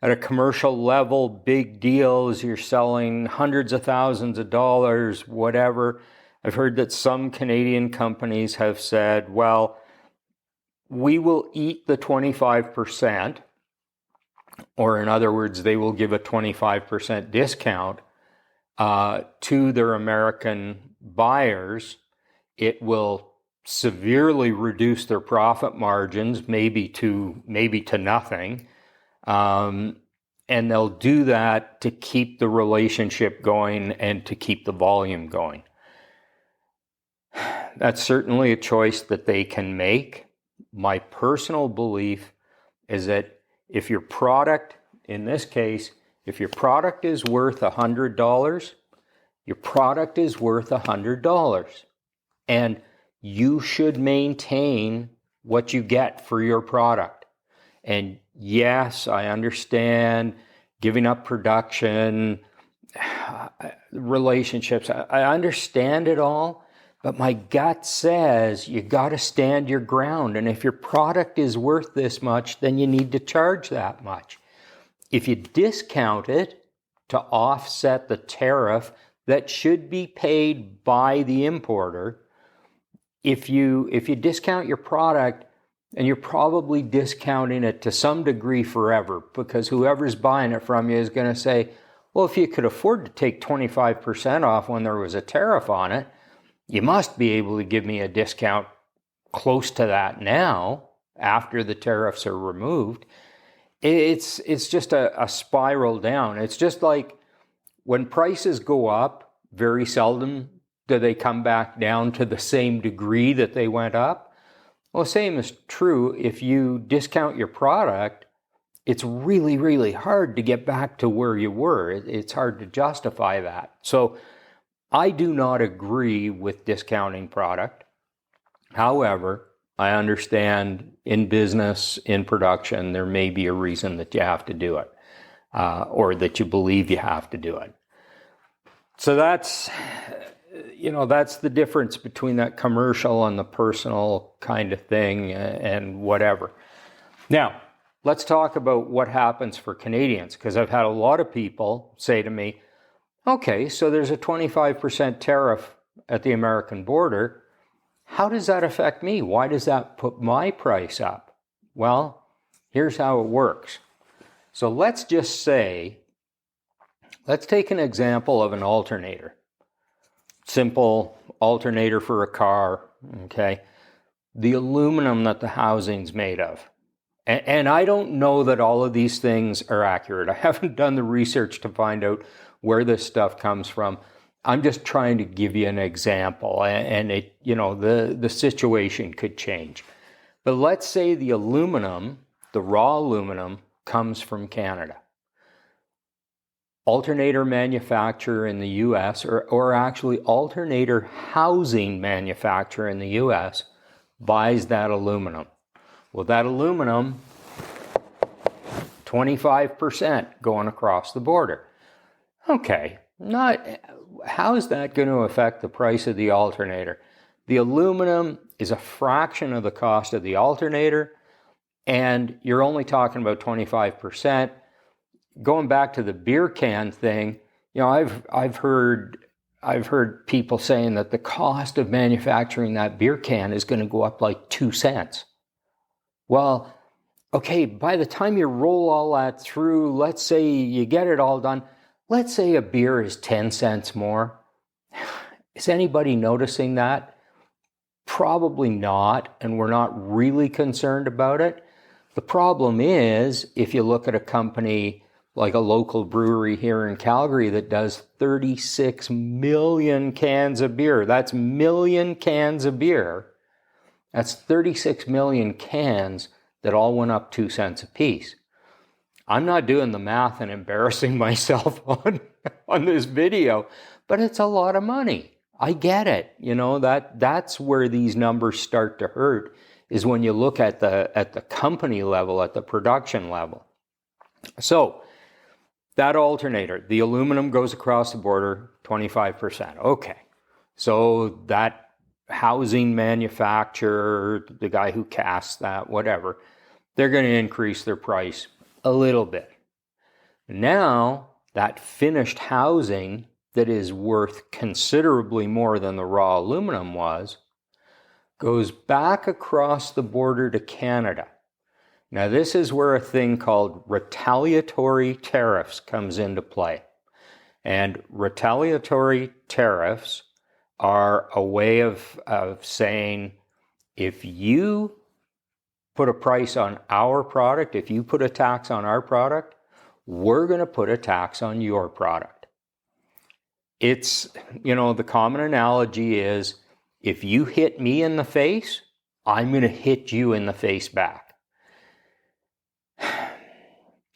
at a commercial level, big deals, you're selling hundreds of thousands of dollars, whatever. I've heard that some Canadian companies have said, well, we will eat the 25%, or in other words, they will give a 25% discount to their American buyers. It will severely reduce their profit margins, maybe to nothing. And they'll do that to keep the relationship going and to keep the volume going. That's certainly a choice that they can make. My personal belief is that if your product, in this case, if your product is worth $100, your product is worth $100. And you should maintain what you get for your product. And yes, I understand giving up production, relationships. I understand it all, but my gut says you got to stand your ground. And if your product is worth this much, then you need to charge that much. If you discount it to offset the tariff that should be paid by the importer, if you discount your product, and you're probably discounting it to some degree forever, because whoever's buying it from you is going to say, well, if you could afford to take 25% off when there was a tariff on it, you must be able to give me a discount close to that now, after the tariffs are removed. It's just a spiral down. It's just like when prices go up, very seldom do they come back down to the same degree that they went up. Well, the same is true if you discount your product. It's really, really hard to get back to where you were. It's hard to justify that. So I do not agree with discounting product. However, I understand in business, in production, there may be a reason that you have to do it, or that you believe you have to do it. So that's the difference between that commercial and the personal kind of thing and whatever. Now, let's talk about what happens for Canadians, because I've had a lot of people say to me, okay, so there's a 25% tariff at the American border. How does that affect me? Why does that put my price up? Well, here's how it works. So let's take an example of an alternator. Simple alternator for a car, okay? The aluminum that the housing's made of. And I don't know that all of these things are accurate. I haven't done the research to find out where this stuff comes from. I'm just trying to give you an example, and the situation could change. But let's say the aluminum, the raw aluminum, comes from Canada. Alternator manufacturer in the U.S., or actually alternator housing manufacturer in the U.S., buys that aluminum. Well, that aluminum, 25% going across the border. Okay, how is that going to affect the price of the alternator? The aluminum is a fraction of the cost of the alternator, and you're only talking about 25%. Going back to the beer can thing, I've heard people saying that the cost of manufacturing that beer can is going to go up like 2 cents. Well, okay, by the time you roll all that through, let's say you get it all done, let's say a beer is 10 cents more. Is anybody noticing that? Probably not, and we're not really concerned about it. The problem is, if you look at a company like a local brewery here in Calgary that does 36 million cans of beer. That's million cans of beer. That's 36 million cans that all went up 2 cents a piece. I'm not doing the math and embarrassing myself on this video, but it's a lot of money. I get it. That's where these numbers start to hurt, is when you look at the company level, at the production level. So that alternator, the aluminum goes across the border, 25%. Okay. So that housing manufacturer, the guy who casts that, whatever, they're going to increase their price a little bit. Now, that finished housing that is worth considerably more than the raw aluminum was, goes back across the border to Canada. Now, this is where a thing called retaliatory tariffs comes into play. And retaliatory tariffs are a way of saying, if you put a price on our product, if you put a tax on our product, we're going to put a tax on your product. It's, the common analogy is, if you hit me in the face, I'm going to hit you in the face back.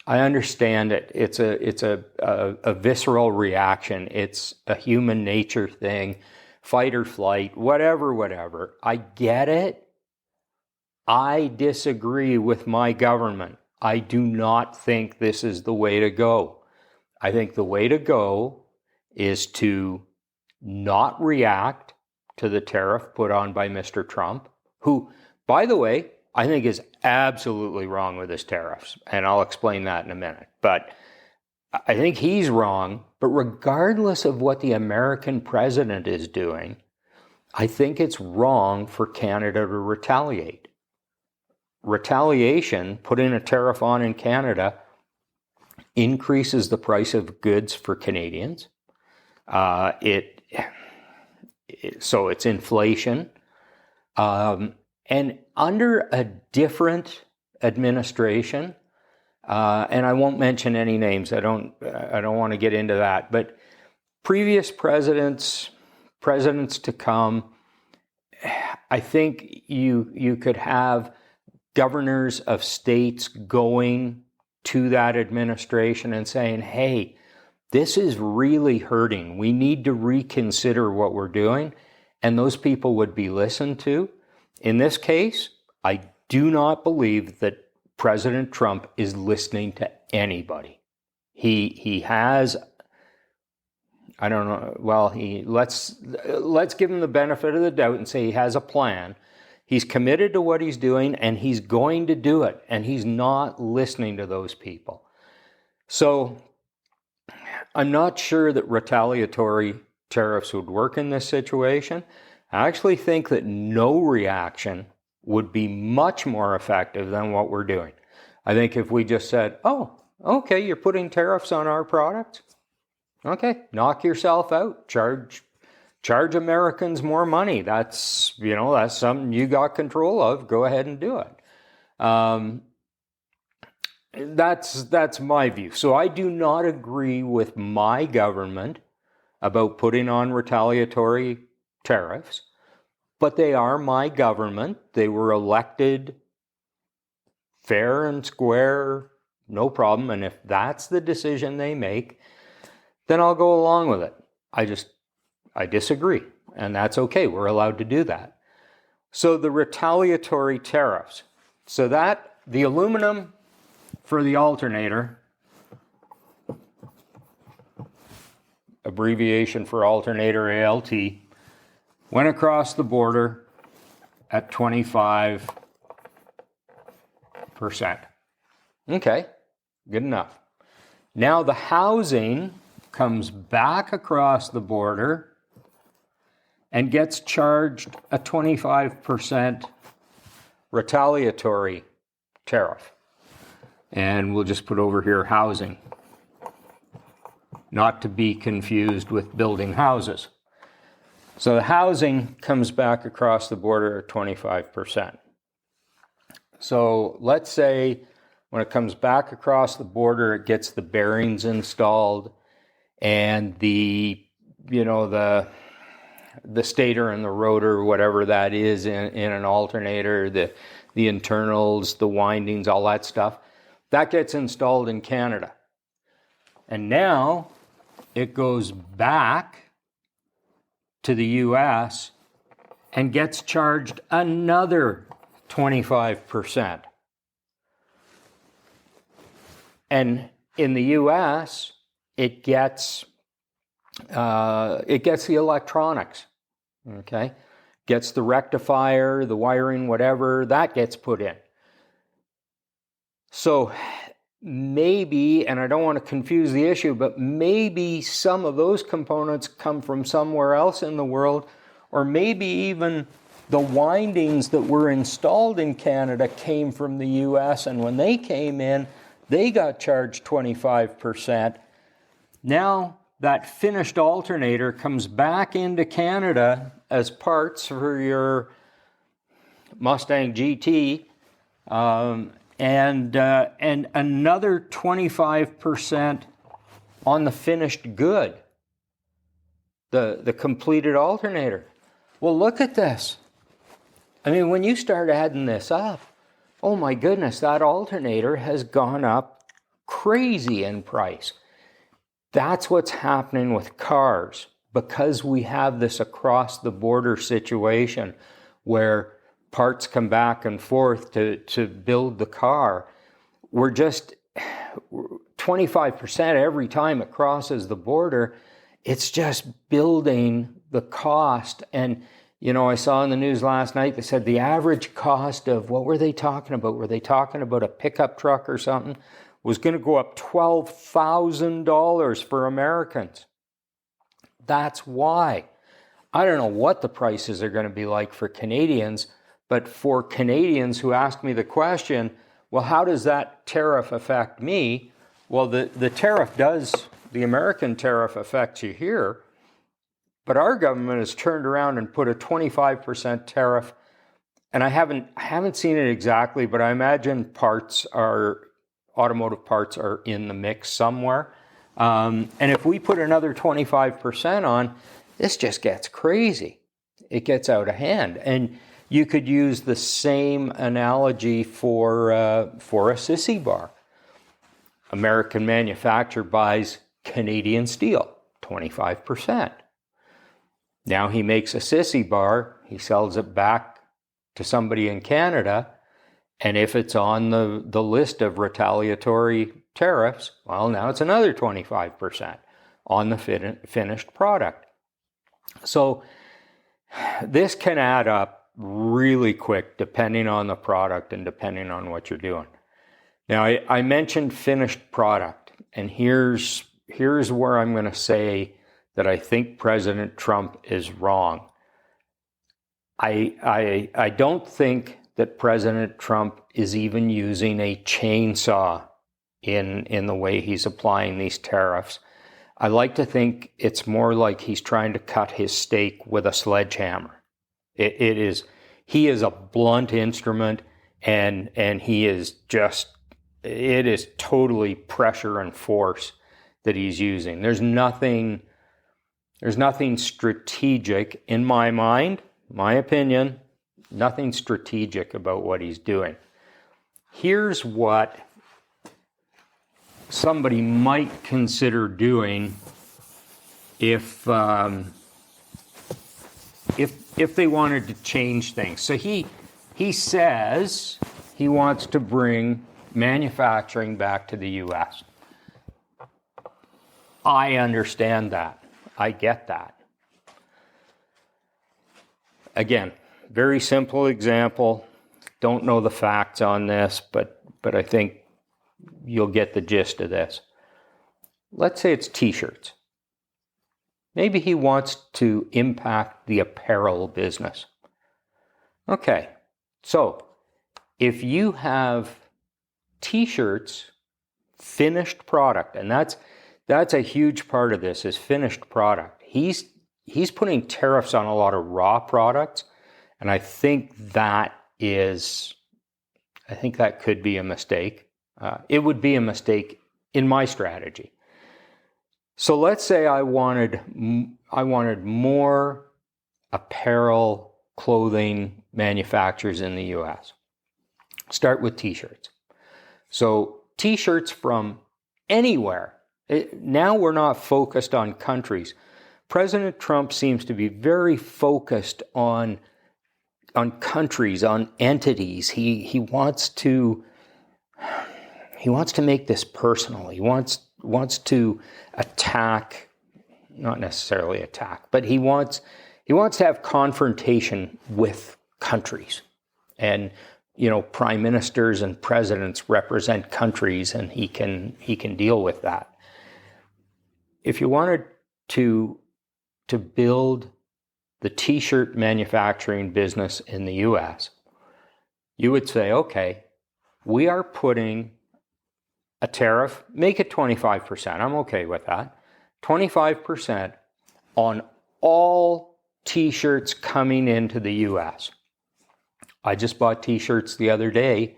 I understand it. It's a visceral reaction. It's a human nature thing, fight or flight, whatever. I get it. I disagree with my government. I do not think this is the way to go. I think the way to go is to not react to the tariff put on by Mr. Trump, who, by the way, I think is absolutely wrong with his tariffs, and I'll explain that in a minute. But I think he's wrong, but regardless of what the American president is doing, I think it's wrong for Canada to retaliate. Retaliation, putting a tariff on in Canada, increases the price of goods for Canadians. So it's inflation. And under a different administration, and I won't mention any names, I don't want to get into that, but previous presidents to come, I think you could have governors of states going to that administration and saying, hey, this is really hurting. We need to reconsider what we're doing. And those people would be listened to. In this case, I do not believe that President Trump is listening to anybody. He has, I don't know, well, let's give him the benefit of the doubt and say he has a plan. He's committed to what he's doing, and he's going to do it, and he's not listening to those people. So I'm not sure that retaliatory tariffs would work in this situation. I actually think that no reaction would be much more effective than what we're doing. I think if we just said, oh, okay, you're putting tariffs on our products. Okay, knock yourself out. Charge Americans more money. That's something you got control of. Go ahead and do it. That's my view. So I do not agree with my government about putting on retaliatory tariffs, but they are my government. They were elected fair and square, no problem. And if that's the decision they make, then I'll go along with it. I disagree, and that's okay. We're allowed to do that. So the retaliatory tariffs. So that the aluminum for the alternator, abbreviation for alternator ALT, went across the border at 25%. Okay, good enough. Now the housing comes back across the border and gets charged a 25% retaliatory tariff. And we'll just put over here housing, not to be confused with building houses. So the housing comes back across the border at 25%. So let's say when it comes back across the border, it gets the bearings installed and the stator and the rotor, whatever that is in an alternator, the internals, the windings, all that stuff, that gets installed in Canada. And now it goes back to the US and gets charged another 25%. And in the US, it gets the electronics, okay? Gets the rectifier, the wiring, whatever, that gets put in. So maybe, and I don't want to confuse the issue, but maybe some of those components come from somewhere else in the world, or maybe even the windings that were installed in Canada came from the US, and when they came in, they got charged 25%. Now that finished alternator comes back into Canada as parts for your Mustang GT, and another 25% on the finished good, the completed alternator. Well, look at this. I mean, when you start adding this up, oh my goodness, that alternator has gone up crazy in price. That's what's happening with cars, because we have this across the border situation where parts come back and forth to build the car. We're just 25% every time it crosses the border. It's just building the cost. And, you know, I saw in the news last night, they said the average cost of, what were they talking about? Were they talking about a pickup truck or something? Was going to go up $12,000 for Americans. That's why. I don't know what the prices are going to be like for Canadians, but for Canadians who ask me the question, well, how does that tariff affect me? Well, the tariff does, the American tariff affects you here, but our government has turned around and put a 25% tariff, and I haven't seen it exactly, but I imagine automotive parts are in the mix somewhere. And if we put another 25% on, this just gets crazy. It gets out of hand. And you could use the same analogy for a sissy bar. American manufacturer buys Canadian steel, 25%. Now he makes a sissy bar, he sells it back to somebody in Canada, and if it's on the list of retaliatory tariffs, well, now it's another 25% on the finished product. So this can add up really quick depending on the product and depending on what you're doing. Now, I mentioned finished product, and here's where I'm going to say that I think President Trump is wrong. I don't think that President Trump is even using a chainsaw in the way he's applying these tariffs. I like to think it's more like he's trying to cut his steak with a sledgehammer. He is a blunt instrument, and he is just, it is totally pressure and force that he's using. There's nothing strategic in my mind, my opinion, nothing strategic about what he's doing. Here's what somebody might consider doing if they wanted to change things. So he says he wants to bring manufacturing back to the U.S. I understand that. I get that. Again, very simple example. Don't know the facts on this, but I think you'll get the gist of this. Let's say it's t-shirts. Maybe he wants to impact the apparel business. Okay, so if you have t-shirts, finished product, and that's a huge part of this, is finished product. He's putting tariffs on a lot of raw products, and I think that could be a mistake. It would be a mistake in my strategy. So let's say I wanted more apparel, clothing manufacturers in the U.S. Start with t-shirts. So t-shirts from anywhere. Now we're not focused on countries. President Trump seems to be very focused on countries, on entities. He wants to make this personal. He wants to attack, not necessarily attack, but he wants to have confrontation with countries. And prime ministers and presidents represent countries, and he can deal with that. If you wanted to build the t-shirt manufacturing business in the US, you would say, okay, we are putting a tariff, make it 25%. I'm okay with that. 25% on all t-shirts coming into the US. I just bought t-shirts the other day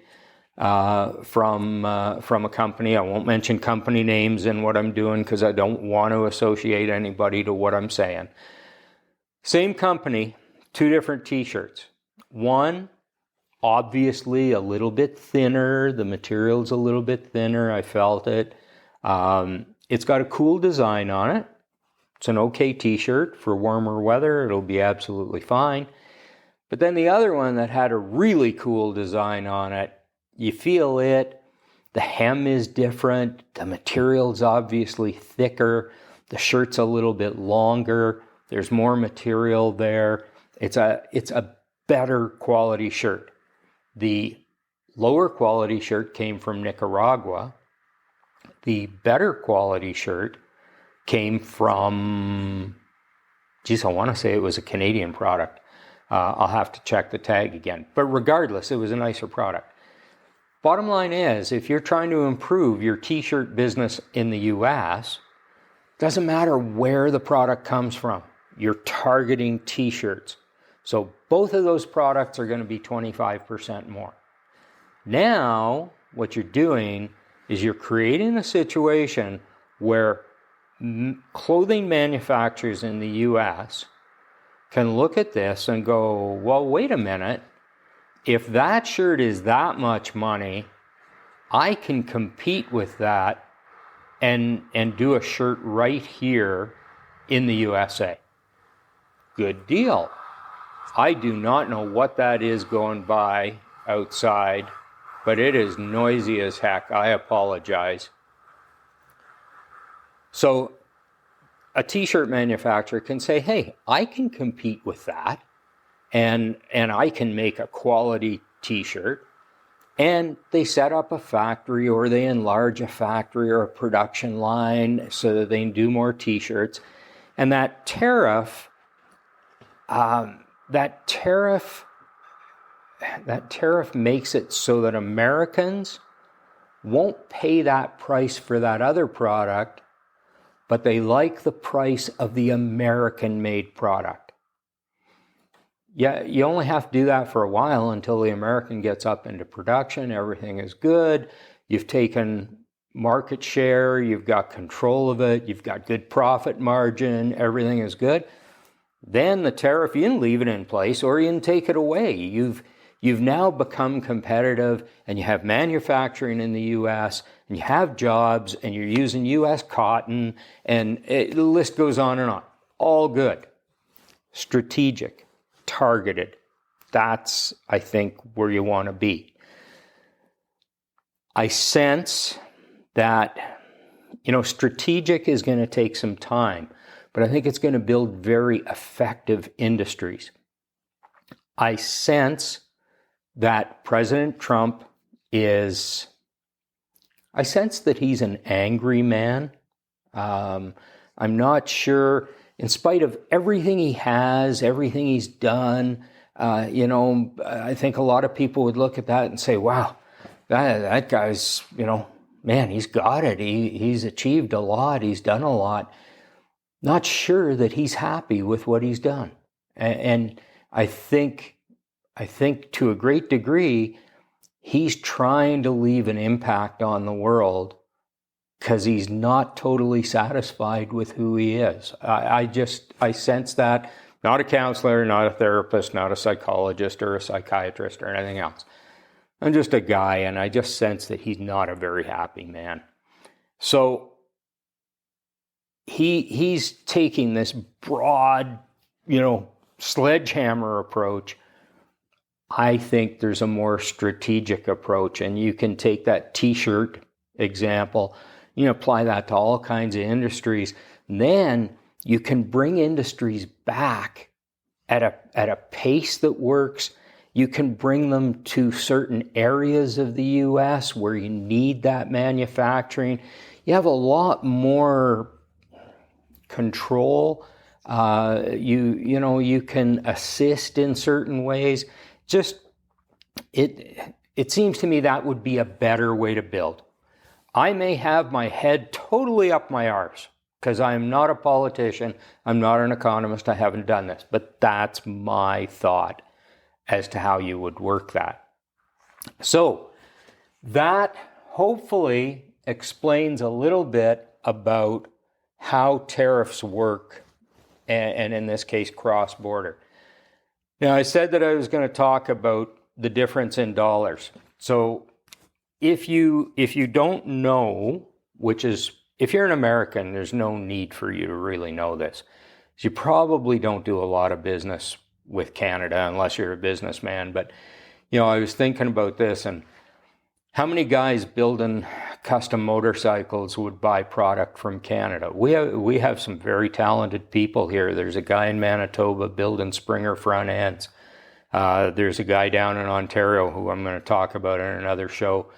from a company. I won't mention company names and what I'm doing because I don't want to associate anybody to what I'm saying. Same company, 2 different t-shirts. One, obviously a little bit thinner. The material's a little bit thinner. I felt it. It's got a cool design on it. It's an okay t-shirt for warmer weather. It'll be absolutely fine. But then the other one that had a really cool design on it, you feel it. The hem is different. The material's obviously thicker. The shirt's a little bit longer. There's more material there. It's a better quality shirt. The lower quality shirt came from Nicaragua. The better quality shirt came from, I want to say it was a Canadian product. I'll have to check the tag again. But regardless, it was a nicer product. Bottom line is, if you're trying to improve your t-shirt business in the US, doesn't matter where the product comes from. You're targeting t-shirts. So both of those products are going to be 25% more. Now, what you're doing is you're creating a situation where clothing manufacturers in the US can look at this and go, well, wait a minute. If that shirt is that much money, I can compete with that and do a shirt right here in the USA. Good deal. I do not know what that is going by outside, but it is noisy as heck. I apologize. So a t-shirt manufacturer can say, hey, I can compete with that, and I can make a quality t-shirt. And they set up a factory, or they enlarge a factory or a production line so that they can do more t-shirts. And that tariff makes it so that Americans won't pay that price for that other product, but they like the price of the American-made product. Yeah, you only have to do that for a while until the American gets up into production. Everything is good. You've taken market share. You've got control of it. You've got good profit margin. Everything is good. Then the tariff, you can leave it in place or you can take it away. You've now become competitive, and you have manufacturing in the U.S., and you have jobs, and you're using U.S. cotton, and the list goes on and on. All good. Strategic. Targeted. That's, I think, where you want to be. I sense that, strategic is going to take some time, but I think it's going to build very effective industries. I sense that President Trump he's an angry man. I'm not sure, in spite of everything he has, everything he's done, I think a lot of people would look at that and say, wow, that guy's, man, he's got it. He's achieved a lot. He's done a lot. Not sure that he's happy with what he's done. And I think to a great degree, he's trying to leave an impact on the world because he's not totally satisfied with who he is. I sense that. Not a counselor, not a therapist, not a psychologist or a psychiatrist or anything else. I'm just a guy, and I just sense that he's not a very happy man. So he's taking this broad, sledgehammer approach. I think there's a more strategic approach, and you can take that t-shirt example, apply that to all kinds of industries. And then you can bring industries back at a pace that works. You can bring them to certain areas of the U.S. where you need that manufacturing. You have a lot more control. You can assist in certain ways. Just it seems to me that would be a better way to build. I may have my head totally up my arse because I am not a politician. I'm not an economist. I haven't done this, but that's my thought as to how you would work that. So that hopefully explains a little bit about how tariffs work, and in this case, cross-border. Now, I said that I was going to talk about the difference in dollars. So if you don't know, which is, if you're an American, there's no need for you to really know this. You probably don't do a lot of business with Canada unless you're a businessman. But, I was thinking about this, and how many guys building custom motorcycles would buy product from Canada? We have some very talented people here. There's a guy in Manitoba building Springer front ends. There's a guy down in Ontario who I'm going to talk about in another show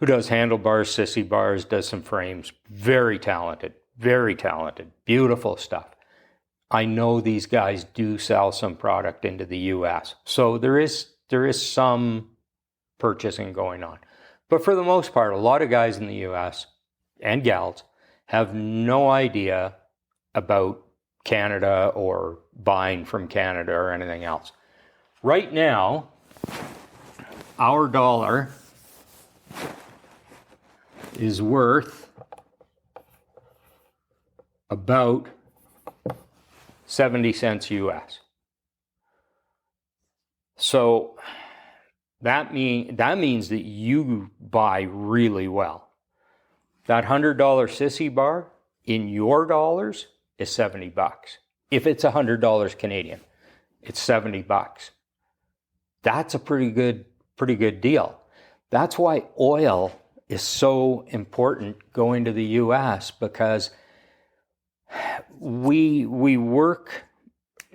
who does handlebars, sissy bars, does some frames. Very talented, beautiful stuff. I know these guys do sell some product into the U.S. So there is some purchasing going on. But for the most part, a lot of guys in the U.S. and gals have no idea about Canada or buying from Canada or anything else. Right now, our dollar is worth about 70 cents US. So that means that you buy really well. That $100 sissy bar in your dollars is $70. If it's $100 Canadian, it's $70. That's a pretty good deal. That's why oil is so important going to the US, because we work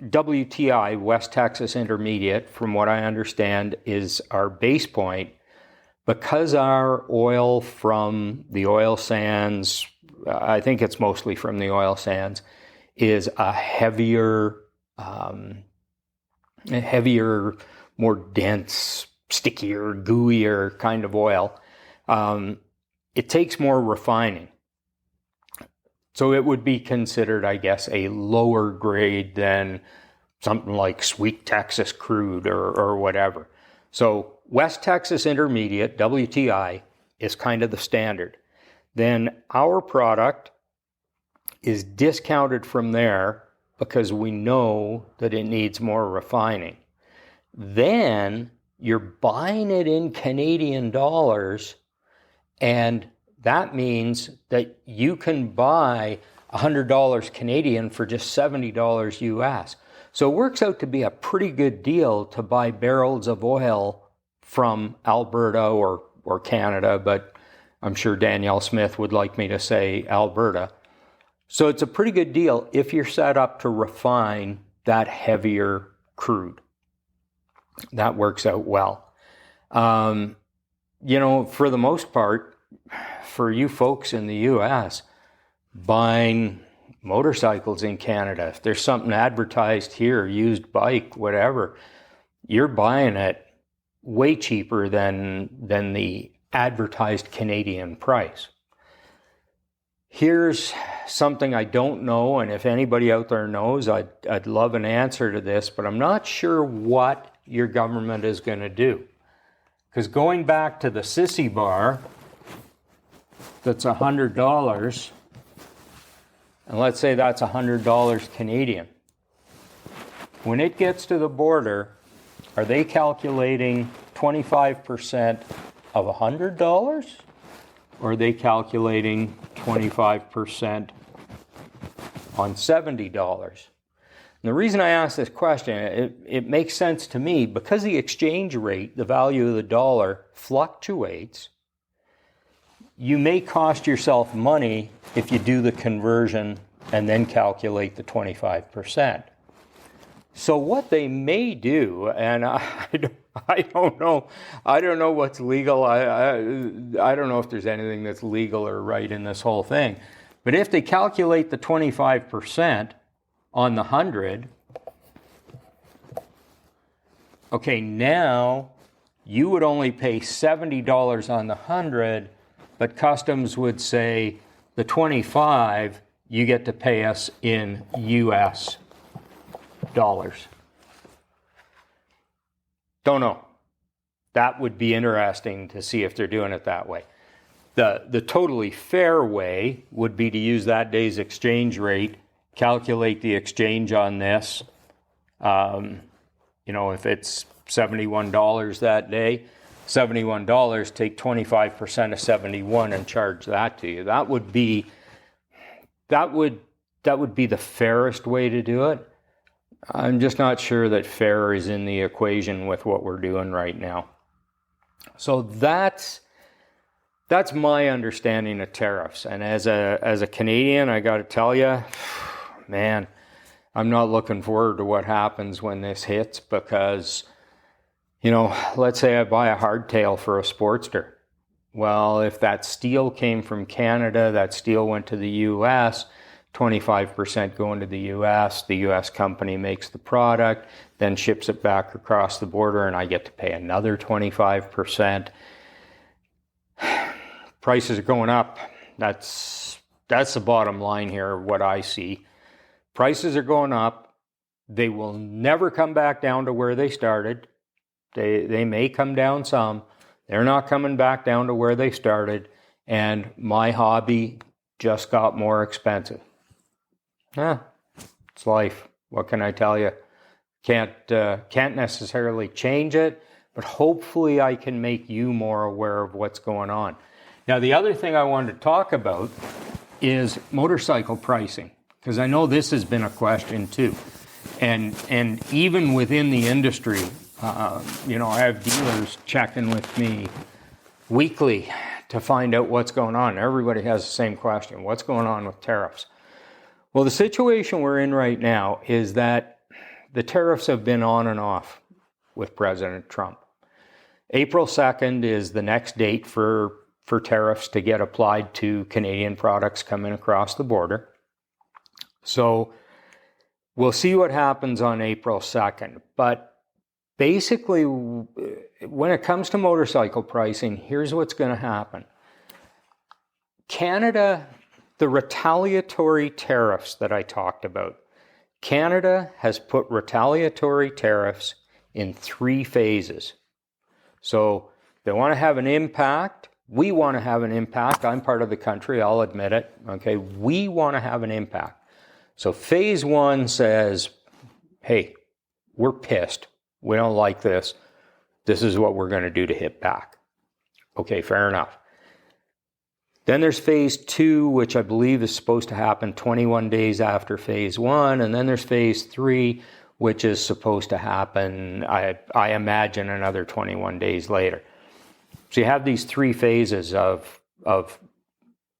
WTI, West Texas Intermediate, from what I understand, is our base point, because our oil from the oil sands, I think it's mostly from the oil sands, is a heavier, more dense, stickier, gooier kind of oil. It takes more refining. So it would be considered, I guess, a lower grade than something like Sweet Texas crude or whatever. So West Texas Intermediate, WTI, is kind of the standard. Then our product is discounted from there because we know that it needs more refining. Then you're buying it in Canadian dollars, and that means that you can buy $100 Canadian for just $70 US. So it works out to be a pretty good deal to buy barrels of oil from Alberta or Canada, but I'm sure Danielle Smith would like me to say Alberta. So it's a pretty good deal if you're set up to refine that heavier crude. That works out well. For the most part, for you folks in the U.S., buying motorcycles in Canada, if there's something advertised here, used bike, whatever, you're buying it way cheaper than the advertised Canadian price. Here's something I don't know, and if anybody out there knows, I'd love an answer to this, but I'm not sure what your government is going to do. Because going back to the sissy bar, that's $100, and let's say that's $100 Canadian. When it gets to the border, are they calculating 25% of $100? Or are they calculating 25% on $70? And the reason I ask this question, it makes sense to me, because the exchange rate, the value of the dollar, fluctuates. You may cost yourself money if you do the conversion and then calculate the 25%. So what they may do, and I don't know. I don't know what's legal. I don't know if there's anything that's legal or right in this whole thing. But if they calculate the 25% on the 100, okay, now you would only pay $70 on the 100, but customs would say the 25 you get to pay us in US dollars. Don't know. That would be interesting to see if they're doing it that way. The totally fair way would be to use that day's exchange rate, calculate the exchange on this. If it's $71 that day, $71, take 25% of 71 and charge that to you. That would be the fairest way to do it. I'm just not sure that fair is in the equation with what we're doing right now. So that's my understanding of tariffs. And as a Canadian, I got to tell you, man, I'm not looking forward to what happens when this hits because, let's say I buy a hardtail for a Sportster. Well, if that steel came from Canada, that steel went to the U.S., 25% going to the U.S. company makes the product, then ships it back across the border, and I get to pay another 25%. Prices are going up. That's the bottom line here, what I see. Prices are going up. They will never come back down to where they started. They may come down some. They're not coming back down to where they started, and my hobby just got more expensive. It's life. What can I tell you? Can't necessarily change it, but hopefully I can make you more aware of what's going on. Now, the other thing I wanted to talk about is motorcycle pricing, because I know this has been a question too. And even within the industry, I have dealers checking with me weekly to find out what's going on. Everybody has the same question. What's going on with tariffs? Well, the situation we're in right now is that the tariffs have been on and off with President Trump. April 2nd is the next date for tariffs to get applied to Canadian products coming across the border. So we'll see what happens on April 2nd. But basically, when it comes to motorcycle pricing, here's what's going to happen. Canada, the retaliatory tariffs that I talked about, Canada has put retaliatory tariffs in 3 phases. So they want to have an impact. We want to have an impact. I'm part of the country, I'll admit it. Okay, we want to have an impact. So phase 1 says, hey, we're pissed. We don't like this. This is what we're going to do to hit back. Okay, fair enough. Then there's phase 2, which I believe is supposed to happen 21 days after phase 1. And then there's phase 3, which is supposed to happen, I imagine, another 21 days later. So you have these 3 phases of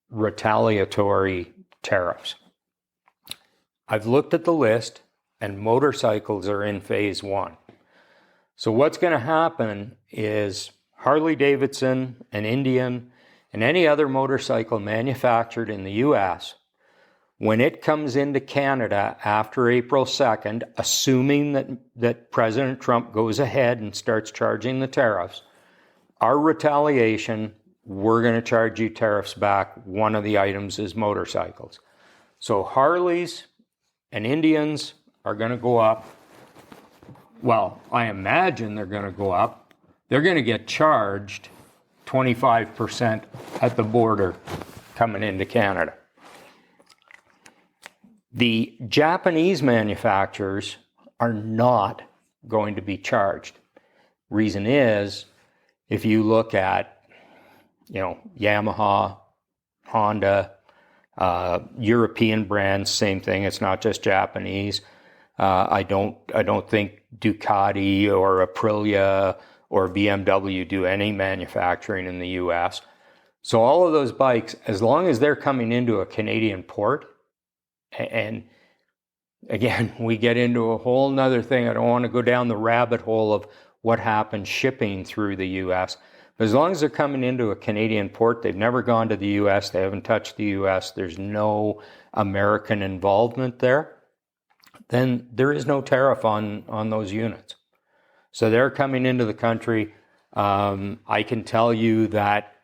retaliatory tariffs. I've looked at the list, and motorcycles are in phase 1. So what's going to happen is Harley-Davidson and Indian and any other motorcycle manufactured in the U.S., when it comes into Canada after April 2nd, assuming that President Trump goes ahead and starts charging the tariffs, our retaliation, we're going to charge you tariffs back. One of the items is motorcycles. So Harleys and Indians are going to go up. Well, I imagine they're going to go up. They're going to get charged 25% at the border coming into Canada. The Japanese manufacturers are not going to be charged. Reason is, if you look at, Yamaha, Honda, European brands, same thing. It's not just Japanese. I don't think Ducati or Aprilia or BMW do any manufacturing in the U.S. So all of those bikes, as long as they're coming into a Canadian port, and again, we get into a whole nother thing. I don't want to go down the rabbit hole of what happens shipping through the U.S. But as long as they're coming into a Canadian port, they've never gone to the U.S., they haven't touched the U.S., there's no American involvement there, then there is no tariff on those units. So they're coming into the country. I can tell you that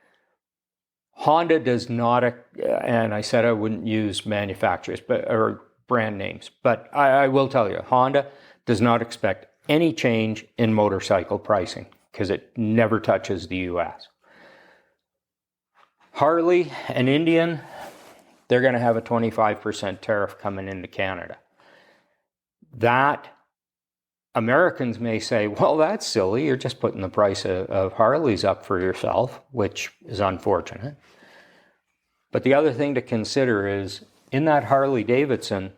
Honda does not, and I said I wouldn't use manufacturers or brand names, but I will tell you, Honda does not expect any change in motorcycle pricing because it never touches the US. Harley and Indian, they're going to have a 25% tariff coming into Canada. That Americans may say, well, that's silly. You're just putting the price of Harleys up for yourself, which is unfortunate. But the other thing to consider is, in that Harley Davidson,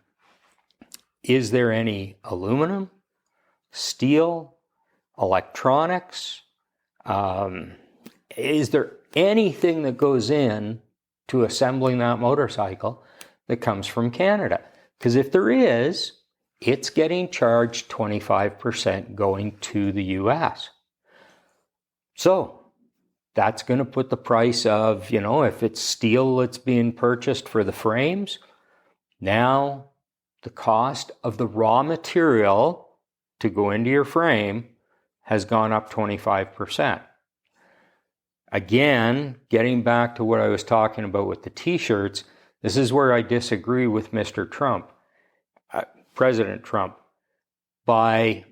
is there any aluminum, steel, electronics? Is there anything that goes in to assembling that motorcycle that comes from Canada? Because if there is, it's getting charged 25% going to the US. So that's going to put the price of, if it's steel that's being purchased for the frames, now the cost of the raw material to go into your frame has gone up 25%. Again, getting back to what I was talking about with the t-shirts, this is where I disagree with Mr. Trump. President Trump, by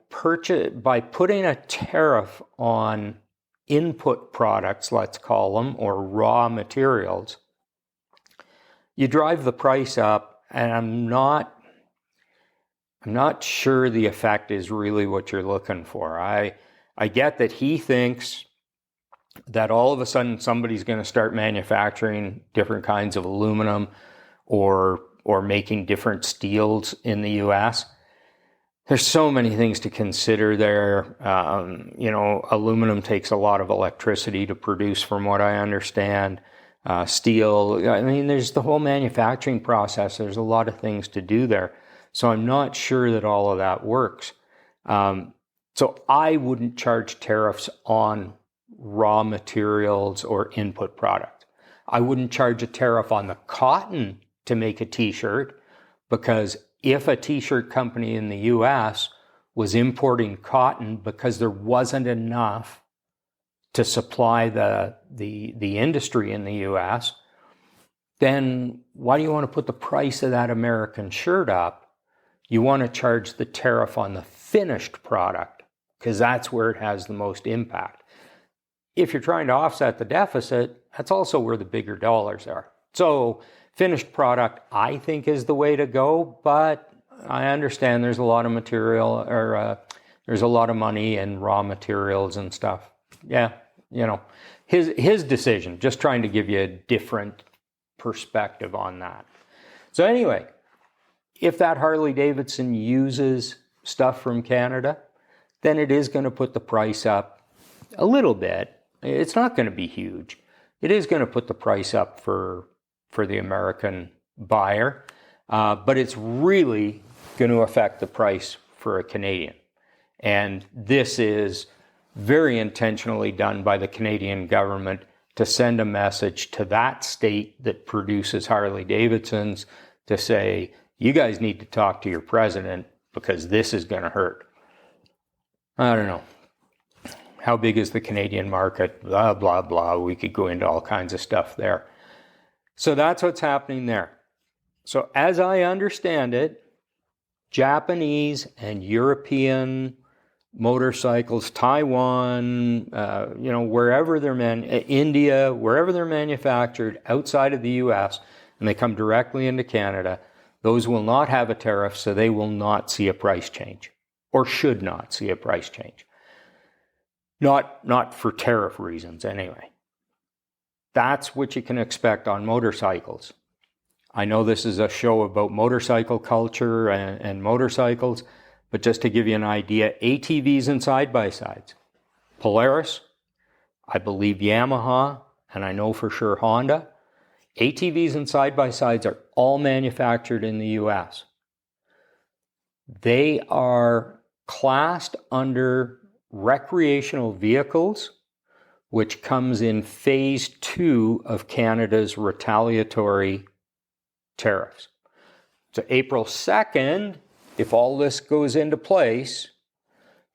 putting a tariff on input products, let's call them, or raw materials, you drive the price up, and I'm not sure the effect is really what you're looking for. I get that he thinks that all of a sudden somebody's going to start manufacturing different kinds of aluminum or making different steels in the US. There's so many things to consider there. Aluminum takes a lot of electricity to produce, from what I understand. Steel, there's the whole manufacturing process. There's a lot of things to do there. So I'm not sure that all of that works. So I wouldn't charge tariffs on raw materials or input product. I wouldn't charge a tariff on the cotton to make a t-shirt, because if a t-shirt company in the US was importing cotton because there wasn't enough to supply the industry in the US, then why do you want to put the price of that American shirt up? You want to charge the tariff on the finished product, because that's where it has the most impact. If you're trying to offset the deficit, that's also where the bigger dollars are. So finished product, I think, is the way to go, but I understand there's a lot of material, or there's a lot of money in raw materials and stuff. Yeah, his decision, just trying to give you a different perspective on that. So anyway, if that Harley Davidson uses stuff from Canada, then it is going to put the price up a little bit. It's not going to be huge. It is going to put the price up for the American buyer, but it's really going to affect the price for a Canadian. And this is very intentionally done by the Canadian government to send a message to that state that produces Harley Davidsons to say, you guys need to talk to your president because this is going to hurt. I don't know. How big is the Canadian market? Blah, blah, blah. We could go into all kinds of stuff there. So that's what's happening there. So as I understand it, Japanese and European motorcycles, Taiwan, wherever they're India, wherever they're manufactured outside of the US, and they come directly into Canada, those will not have a tariff, so they will not see a price change, or should not see a price change. Not for tariff reasons, anyway. That's what you can expect on motorcycles. I know this is a show about motorcycle culture and motorcycles, but just to give you an idea, ATVs and side-by-sides. Polaris, I believe Yamaha, and I know for sure Honda. ATVs and side-by-sides are all manufactured in the US. They are classed under recreational vehicles, which comes in phase 2 of Canada's retaliatory tariffs. So April 2nd, if all this goes into place,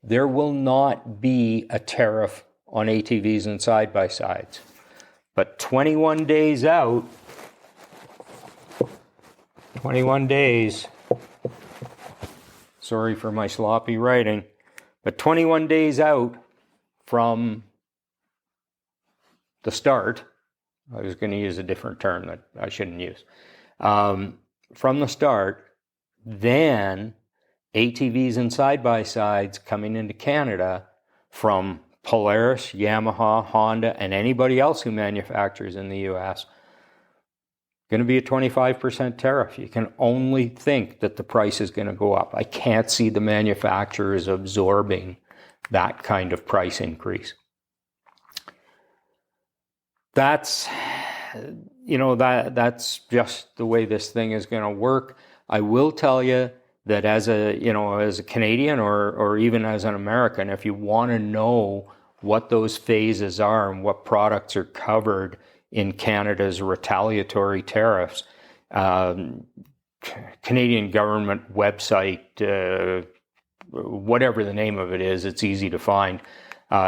there will not be a tariff on ATVs and side-by-sides. But 21 days out, 21 days, sorry for my sloppy writing, but 21 days out from the start, I was going to use a different term that I shouldn't use, from the start, then ATVs and side-by-sides coming into Canada from Polaris, Yamaha, Honda, and anybody else who manufactures in the U.S., going to be a 25% tariff. You can only think that the price is going to go up. I can't see the manufacturers absorbing that kind of price increase. That's just the way this thing is going to work. I will tell you that as a Canadian or even as an American, if you want to know what those phases are and what products are covered in Canada's retaliatory tariffs, Canadian government website, whatever the name of it is, it's easy to find.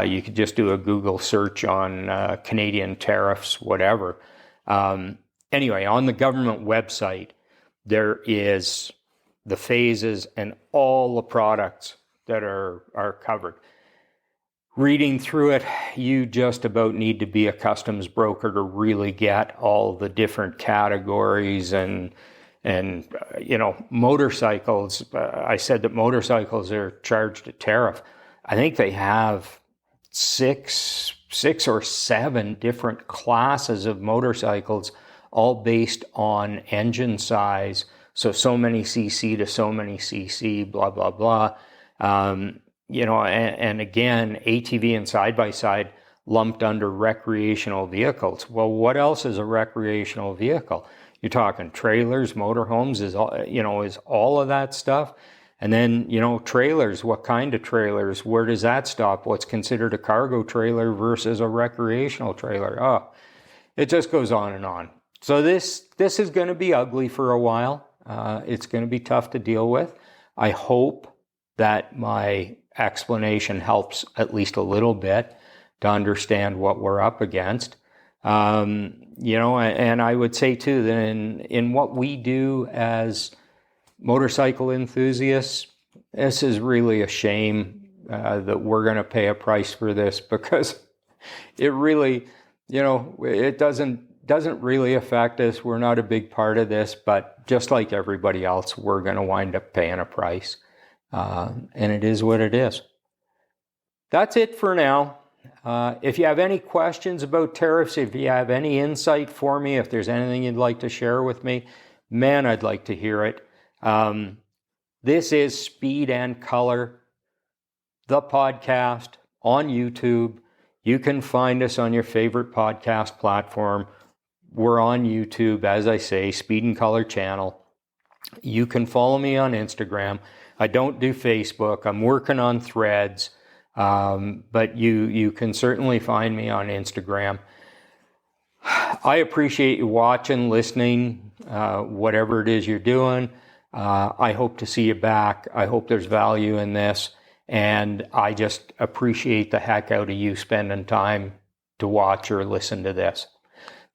You could just do a Google search on Canadian tariffs, whatever. Anyway, on the government website, there is the phases and all the products that are covered. Reading through it, you just about need to be a customs broker to really get all the different categories and motorcycles. I said that motorcycles are charged a tariff. I think they have six or seven different classes of motorcycles, all based on engine size. So many cc to so many cc, blah, blah, blah. And again, ATV and side-by-side lumped under recreational vehicles. Well, what else is a recreational vehicle? You're talking trailers, motorhomes, is all of that stuff. And then, trailers, what kind of trailers? Where does that stop? What's considered a cargo trailer versus a recreational trailer? Oh, it just goes on and on. So this is going to be ugly for a while. It's going to be tough to deal with. I hope that my explanation helps at least a little bit to understand what we're up against. And I would say too that in what we do as motorcycle enthusiasts, this is really a shame that we're going to pay a price for this, because it really, it doesn't really affect us. We're not a big part of this, but just like everybody else, we're going to wind up paying a price. And it is what it is. That's it for now. If you have any questions about tariffs, if you have any insight for me, if there's anything you'd like to share with me, man, I'd like to hear it. This is Speed and Kolor, the podcast on YouTube. You can find us on your favorite podcast platform. We're on YouTube, as I say, Speed and Kolor channel. You can follow me on Instagram. I don't do Facebook. I'm working on Threads, but you can certainly find me on Instagram. I appreciate you watching, listening, whatever it is you're doing. I hope to see you back. I hope there's value in this. And I just appreciate the heck out of you spending time to watch or listen to this.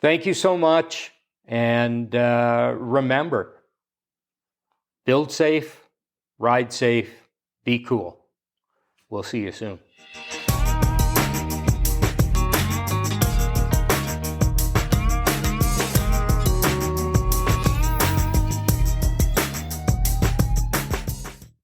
Thank you so much. And remember, build safe, ride safe, be cool. We'll see you soon.